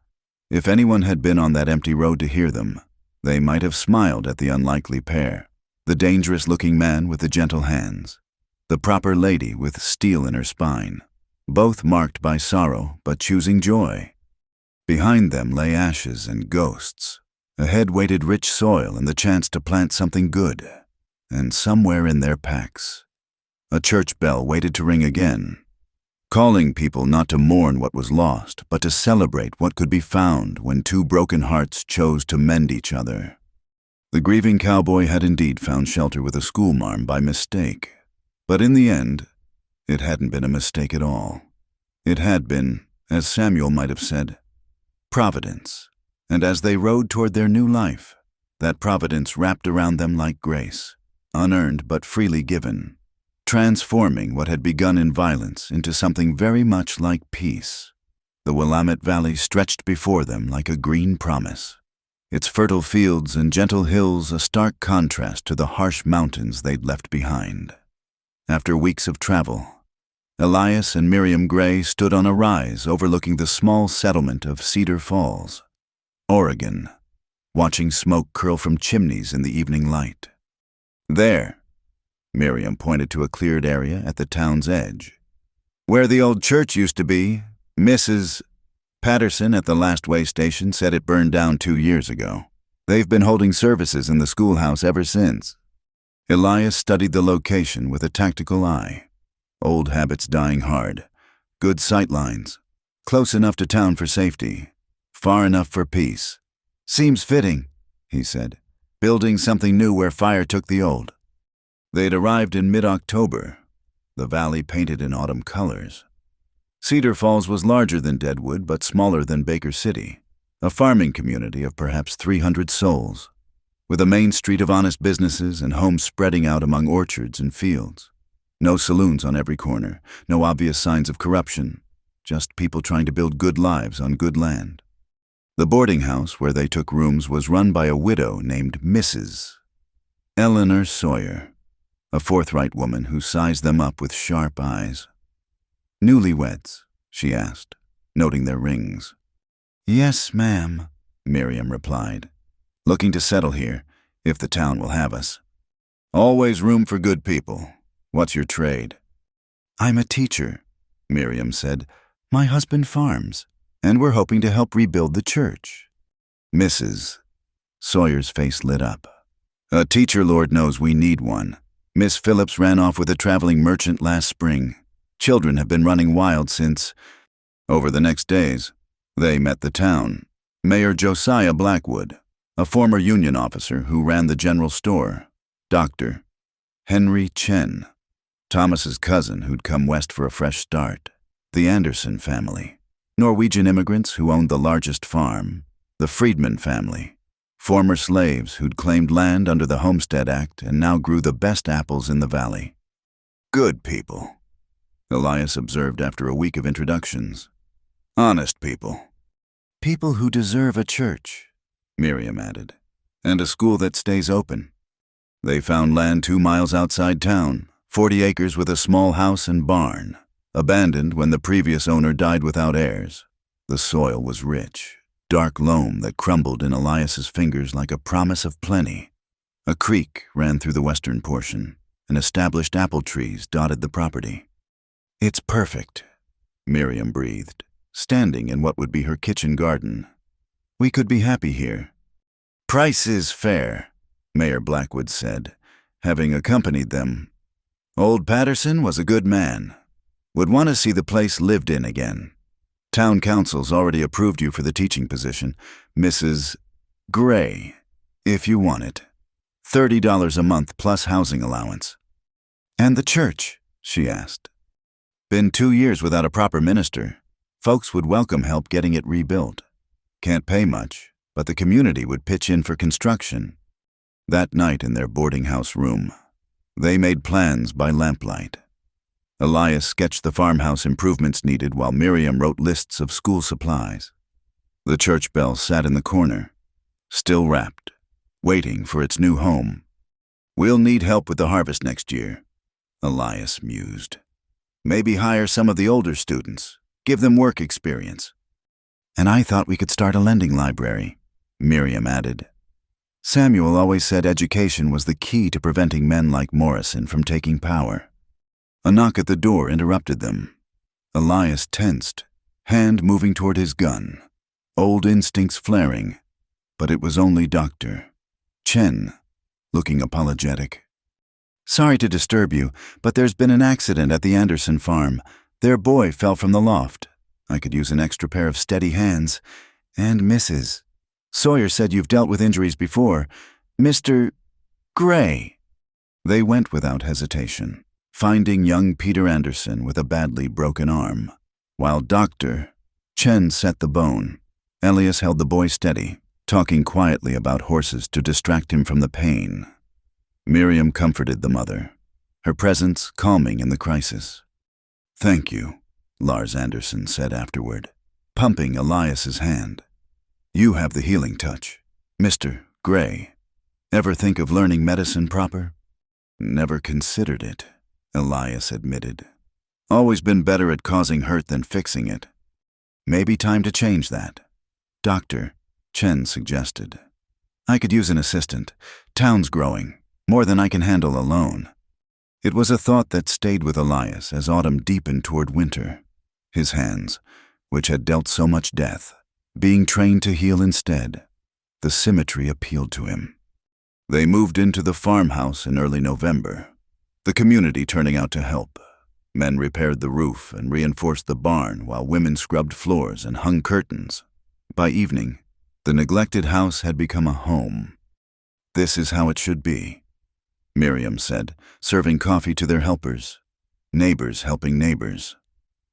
If anyone had been on that empty road to hear them, they might have smiled at the unlikely pair, the dangerous-looking man with the gentle hands, the proper lady with steel in her spine, both marked by sorrow but choosing joy. Behind them lay ashes and ghosts. Ahead waited rich soil and the chance to plant something good. And somewhere in their packs, a church bell waited to ring again, calling people not to mourn what was lost, but to celebrate what could be found when two broken hearts chose to mend each other. The grieving cowboy had indeed found shelter with a schoolmarm by mistake, but in the end, it hadn't been a mistake at all. It had been, as Samuel might have said, providence. And as they rode toward their new life, that providence wrapped around them like grace, unearned but freely given, transforming what had begun in violence into something very much like peace. The Willamette Valley stretched before them like a green promise, its fertile fields and gentle hills a stark contrast to the harsh mountains they'd left behind. After weeks of travel, Elias and Miriam Gray stood on a rise overlooking the small settlement of Cedar Falls, Oregon, watching smoke curl from chimneys in the evening light. There, Miriam pointed to a cleared area at the town's edge. Where the old church used to be, Mrs. Patterson at the last way station said it burned down 2 years ago. They've been holding services in the schoolhouse ever since. Elias studied the location with a tactical eye. Old habits dying hard. Good sight lines. Close enough to town for safety. Far enough for peace. Seems fitting, he said, building something new where fire took the old. They'd arrived in mid-October, the valley painted in autumn colors. Cedar Falls was larger than Deadwood, but smaller than Baker City, a farming community of perhaps 300 souls, with a main street of honest businesses and homes spreading out among orchards and fields. No saloons on every corner, no obvious signs of corruption, just people trying to build good lives on good land. The boarding house where they took rooms was run by a widow named Mrs. Eleanor Sawyer, a forthright woman who sized them up with sharp eyes. "Newlyweds?" she asked, noting their rings. "Yes, ma'am," Miriam replied. "Looking to settle here, if the town will have us." "Always room for good people. What's your trade?" "I'm a teacher," Miriam said. "My husband farms, and we're hoping to help rebuild the church." "Mrs." Sawyer's face lit up. "A teacher, Lord knows we need one. Miss Phillips ran off with a traveling merchant last spring. Children have been running wild since." Over the next days, they met the town. Mayor Josiah Blackwood, a former Union officer who ran the general store. Dr. Henry Chen, Thomas's cousin who'd come west for a fresh start. The Anderson family, Norwegian immigrants who owned the largest farm. The Friedman family, former slaves who'd claimed land under the Homestead Act and now grew the best apples in the valley. "Good people," Elias observed after a week of introductions. "Honest people." "People who deserve a church," Miriam added, "and a school that stays open." They found land 2 miles outside town, 40 acres with a small house and barn, abandoned when the previous owner died without heirs. The soil was rich, dark loam that crumbled in Elias's fingers like a promise of plenty. A creek ran through the western portion, and established apple trees dotted the property. "It's perfect," Miriam breathed, standing in what would be her kitchen garden. "We could be happy here." "Price is fair," Mayor Blackwood said, having accompanied them. "Old Patterson was a good man. Would want to see the place lived in again. Town council's already approved you for the teaching position, Mrs. Gray, if you want it. $30 a month plus housing allowance." "And the church?" she asked. "Been 2 years without a proper minister. Folks would welcome help getting it rebuilt. Can't pay much, but the community would pitch in for construction." That night in their boarding house room, they made plans by lamplight. Elias sketched the farmhouse improvements needed while Miriam wrote lists of school supplies. The church bell sat in the corner, still wrapped, waiting for its new home. "We'll need help with the harvest next year," Elias mused. "Maybe hire some of the older students, give them work experience." "And I thought we could start a lending library," Miriam added. Samuel always said education was the key to preventing men like Morrison from taking power. A knock at the door interrupted them. Elias tensed, hand moving toward his gun, old instincts flaring, but it was only Dr. Chen, looking apologetic. "Sorry to disturb you, but there's been an accident at the Anderson farm. Their boy fell from the loft. I could use an extra pair of steady hands. And Mrs. Sawyer said you've dealt with injuries before. Mr. Gray." They went without hesitation, finding young Peter Anderson with a badly broken arm. While Dr. Chen set the bone, Elias held the boy steady, talking quietly about horses to distract him from the pain. Miriam comforted the mother, her presence calming in the crisis. "Thank you," Lars Anderson said afterward, pumping Elias's hand. "You have the healing touch. Mr. Gray, ever think of learning medicine proper?" "Never considered it," Elias admitted. "Always been better at causing hurt than fixing it." "Maybe time to change that," Dr. Chen suggested. "I could use an assistant. Town's growing, more than I can handle alone." It was a thought that stayed with Elias as autumn deepened toward winter. His hands, which had dealt so much death, being trained to heal instead. The symmetry appealed to him. They moved into the farmhouse in early November, the community turning out to help. Men repaired the roof and reinforced the barn while women scrubbed floors and hung curtains. By evening, the neglected house had become a home. "This is how it should be," Miriam said, serving coffee to their helpers. Neighbors helping neighbors.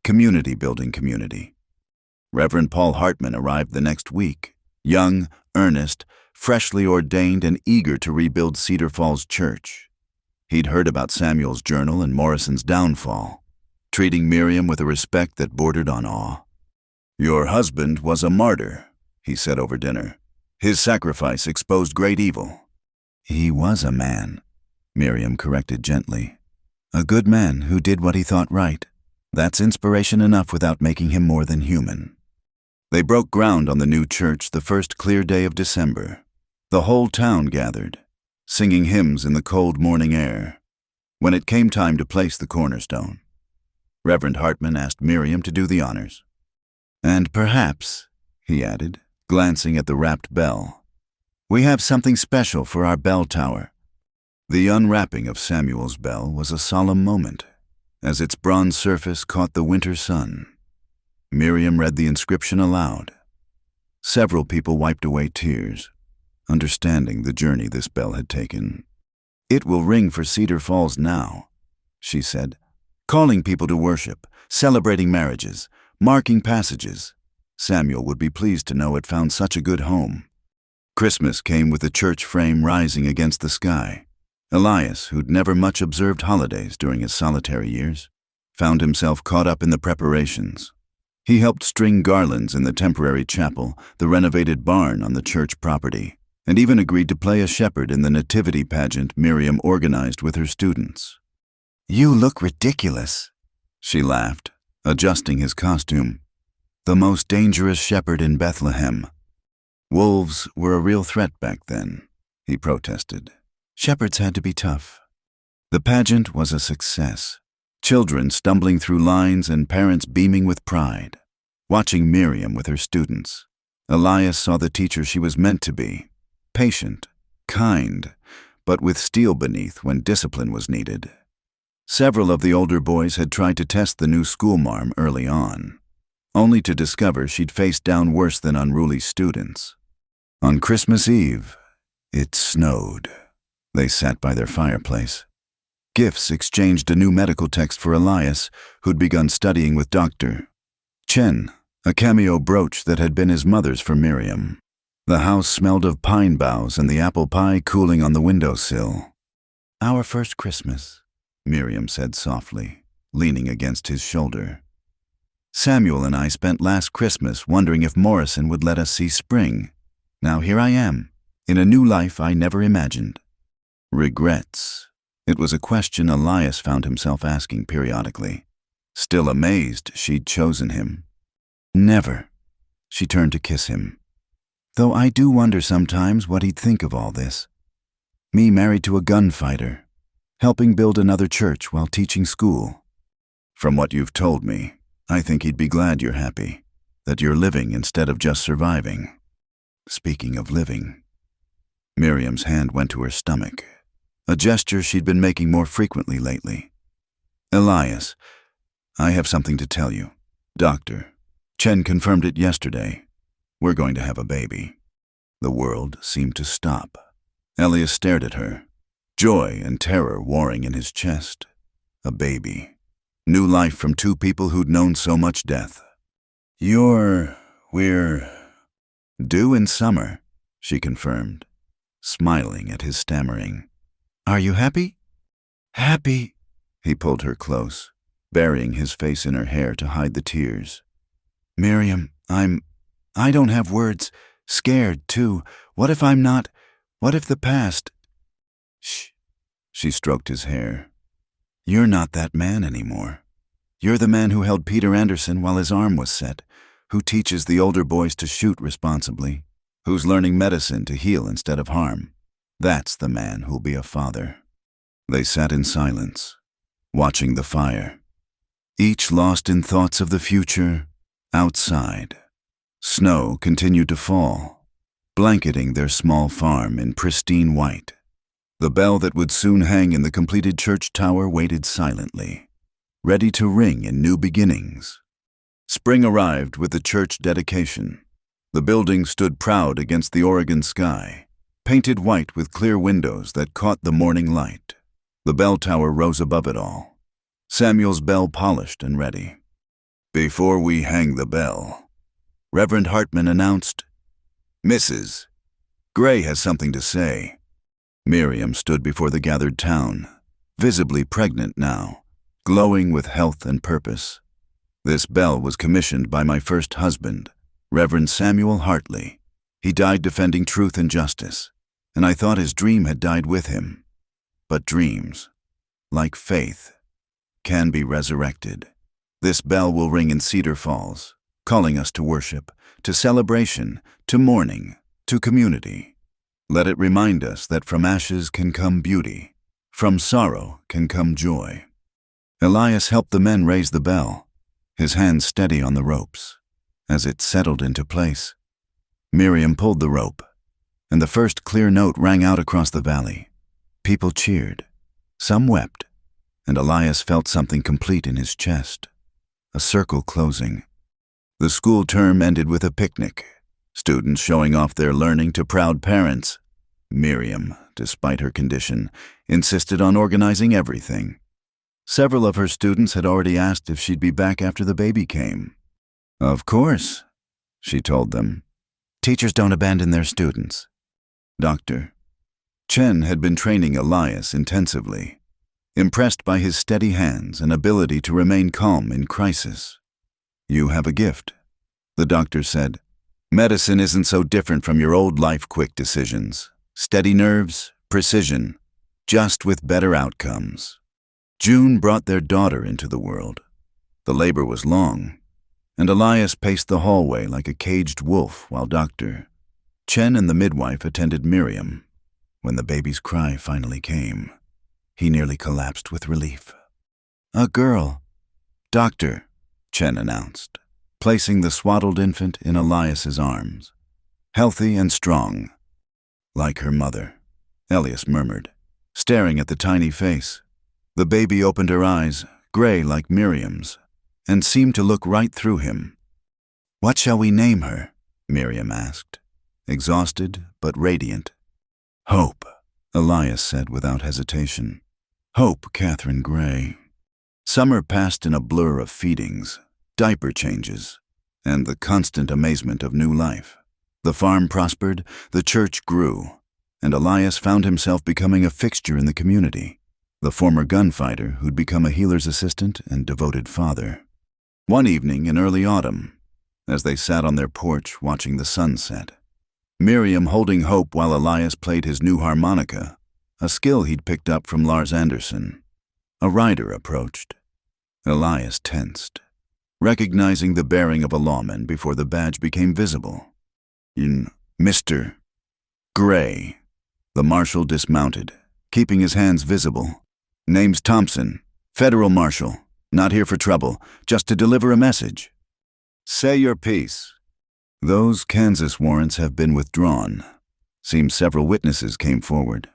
Community building community. Reverend Paul Hartman arrived the next week, young, earnest, freshly ordained and eager to rebuild Cedar Falls Church. He'd heard about Samuel's journal and Morrison's downfall, treating Miriam with a respect that bordered on awe. "Your husband was a martyr," he said over dinner. "His sacrifice exposed great evil." "He was a man," Miriam corrected gently. "A good man who did what he thought right. That's inspiration enough without making him more than human." They broke ground on the new church the first clear day of December. The whole town gathered, singing hymns in the cold morning air. When it came time to place the cornerstone, Reverend Hartman asked Miriam to do the honors. "And perhaps," he added, glancing at the wrapped bell, "we have something special for our bell tower." The unwrapping of Samuel's bell was a solemn moment, as its bronze surface caught the winter sun. Miriam read the inscription aloud. Several people wiped away tears, understanding the journey this bell had taken. "It will ring for Cedar Falls now," she said, "calling people to worship, celebrating marriages, marking passages. Samuel would be pleased to know it found such a good home." Christmas came with the church frame rising against the sky. Elias, who'd never much observed holidays during his solitary years, found himself caught up in the preparations. He helped string garlands in the temporary chapel, the renovated barn on the church property, and even agreed to play a shepherd in the nativity pageant Miriam organized with her students. "You look ridiculous," she laughed, adjusting his costume. "The most dangerous shepherd in Bethlehem." "Wolves were a real threat back then," he protested. "Shepherds had to be tough." The pageant was a success. Children stumbling through lines and parents beaming with pride. Watching Miriam with her students, Elias saw the teacher she was meant to be. Patient, kind, but with steel beneath when discipline was needed. Several of the older boys had tried to test the new schoolmarm early on, only to discover she'd faced down worse than unruly students. On Christmas Eve, it snowed. They sat by their fireplace. Gifts exchanged a new medical text for Elias, who'd begun studying with Dr. Chen, a cameo brooch that had been his mother's for Miriam. The house smelled of pine boughs and the apple pie cooling on the windowsill. "Our first Christmas," Miriam said softly, leaning against his shoulder. "Samuel and I spent last Christmas wondering if Morrison would let us see spring. Now here I am, in a new life I never imagined." Regrets. It was a question Elias found himself asking periodically. Still amazed she'd chosen him. "Never." She turned to kiss him. "Though I do wonder sometimes what he'd think of all this. Me married to a gunfighter, helping build another church while teaching school." "From what you've told me, I think he'd be glad you're happy, that you're living instead of just surviving." Speaking of living, Miriam's hand went to her stomach, a gesture she'd been making more frequently lately. "Elias, I have something to tell you. Dr. Chen confirmed it yesterday. We're going to have a baby." The world seemed to stop. Elias stared at her, joy and terror warring in his chest. A baby. New life from two people who'd known so much death. We're due in summer," she confirmed, smiling at his stammering. "Are you happy?" "Happy." He pulled her close, burying his face in her hair to hide the tears. "Miriam, I don't have words. Scared, too. What if I'm not? What if the past—" "Shh." She stroked his hair. "You're not that man anymore. You're the man who held Peter Anderson while his arm was set, who teaches the older boys to shoot responsibly, who's learning medicine to heal instead of harm. That's the man who'll be a father." They sat in silence, watching the fire, each lost in thoughts of the future outside. Snow continued to fall, blanketing their small farm in pristine white. The bell that would soon hang in the completed church tower waited silently, ready to ring in new beginnings. Spring arrived with the church dedication. The building stood proud against the Oregon sky, painted white with clear windows that caught the morning light. The bell tower rose above it all, Samuel's bell polished and ready. Before we hang the bell, Reverend Hartman announced, "Mrs. Gray has something to say." Miriam stood before the gathered town, visibly pregnant now, glowing with health and purpose. This bell was commissioned by my first husband, Reverend Samuel Hartley. He died defending truth and justice, and I thought his dream had died with him. But dreams, like faith, can be resurrected. This bell will ring in Cedar Falls, calling us to worship, to celebration, to mourning, to community. Let it remind us that from ashes can come beauty, from sorrow can come joy. Elias helped the men raise the bell, his hands steady on the ropes. As it settled into place, Miriam pulled the rope, and the first clear note rang out across the valley. People cheered, some wept, and Elias felt something complete in his chest, a circle closing. The school term ended with a picnic, students showing off their learning to proud parents. Miriam, despite her condition, insisted on organizing everything. Several of her students had already asked if she'd be back after the baby came. "Of course," she told them. "Teachers don't abandon their students." Dr. Chen had been training Elias intensively, impressed by his steady hands and ability to remain calm in crisis. "You have a gift," the doctor said. "Medicine isn't so different from your old life quick decisions. Steady nerves, precision, just with better outcomes." June brought their daughter into the world. The labor was long, and Elias paced the hallway like a caged wolf while Dr. Chen and the midwife attended Miriam. When the baby's cry finally came, he nearly collapsed with relief. "A girl," Dr. Chen announced, placing the swaddled infant in Elias's arms. "Healthy and strong, like her mother," Elias murmured, staring at the tiny face. The baby opened her eyes, gray like Miriam's, and seemed to look right through him. "What shall we name her?" Miriam asked, exhausted but radiant. "Hope," Elias said without hesitation. "Hope Catherine Gray." Summer passed in a blur of feedings, diaper changes, and the constant amazement of new life. The farm prospered, the church grew, and Elias found himself becoming a fixture in the community, the former gunfighter who'd become a healer's assistant and devoted father. One evening in early autumn, as they sat on their porch watching the sunset, Miriam holding Hope while Elias played his new harmonica, a skill he'd picked up from Lars Anderson, a rider approached. Elias tensed, recognizing the bearing of a lawman before the badge became visible. "Mr. Gray." The marshal dismounted, keeping his hands visible. "Name's Thompson, federal marshal. Not here for trouble, just to deliver a message." "Say your piece." "Those Kansas warrants have been withdrawn. Seems several witnesses came forward.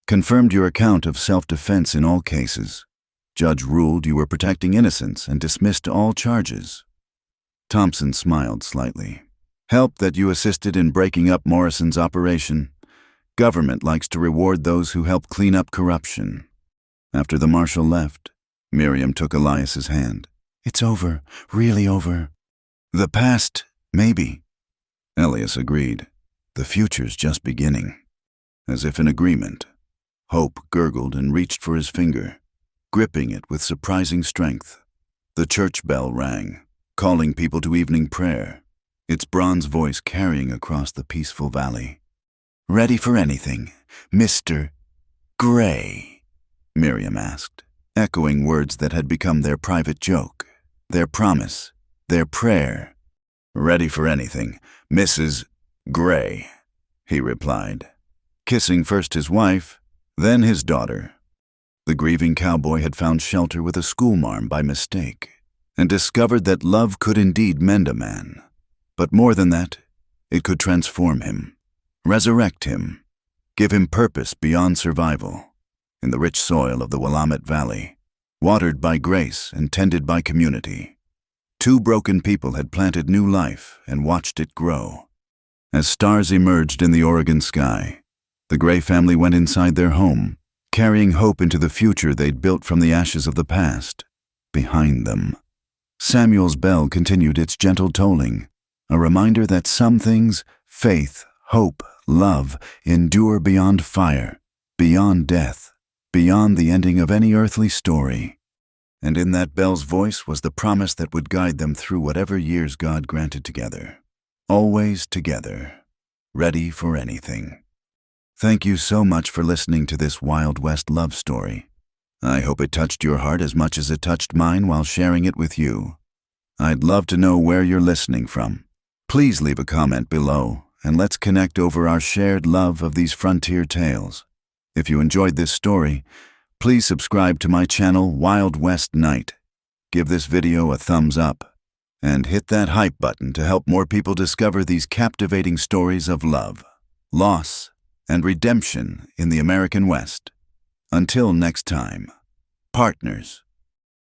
Confirmed your account of self-defense in all cases. Judge ruled you were protecting innocents and dismissed all charges." Thompson smiled slightly. "Help that you assisted in breaking up Morrison's operation. Government likes to reward those who help clean up corruption." After the marshal left, Miriam took Elias's hand. "It's over, really over. The past, maybe." Elias agreed. "The future's just beginning." As if in agreement, Hope gurgled and reached for his finger, gripping it with surprising strength. The church bell rang, calling people to evening prayer, its bronze voice carrying across the peaceful valley. "Ready for anything, Mr. Gray?" Miriam asked, echoing words that had become their private joke, their promise, their prayer. "Ready for anything, Mrs. Gray," he replied, kissing first his wife, then his daughter. The grieving cowboy had found shelter with a schoolmarm by mistake, and discovered that love could indeed mend a man. But more than that, it could transform him, resurrect him, give him purpose beyond survival. In the rich soil of the Willamette Valley, watered by grace and tended by community, two broken people had planted new life and watched it grow. As stars emerged in the Oregon sky, the Gray family went inside their home, carrying hope into the future they'd built from the ashes of the past behind them. Samuel's bell continued its gentle tolling, a reminder that some things, faith, hope, love, endure beyond fire, beyond death, beyond the ending of any earthly story. And in that bell's voice was the promise that would guide them through whatever years God granted together. Always together, ready for anything. Thank you so much for listening to this Wild West love story. I hope it touched your heart as much as it touched mine while sharing it with you. I'd love to know where you're listening from. Please leave a comment below, and let's connect over our shared love of these frontier tales. If you enjoyed this story, please subscribe to my channel, Wild West Night. Give this video a thumbs up, and hit that hype button to help more people discover these captivating stories of love, loss, and redemption in the American West. Until next time, partners.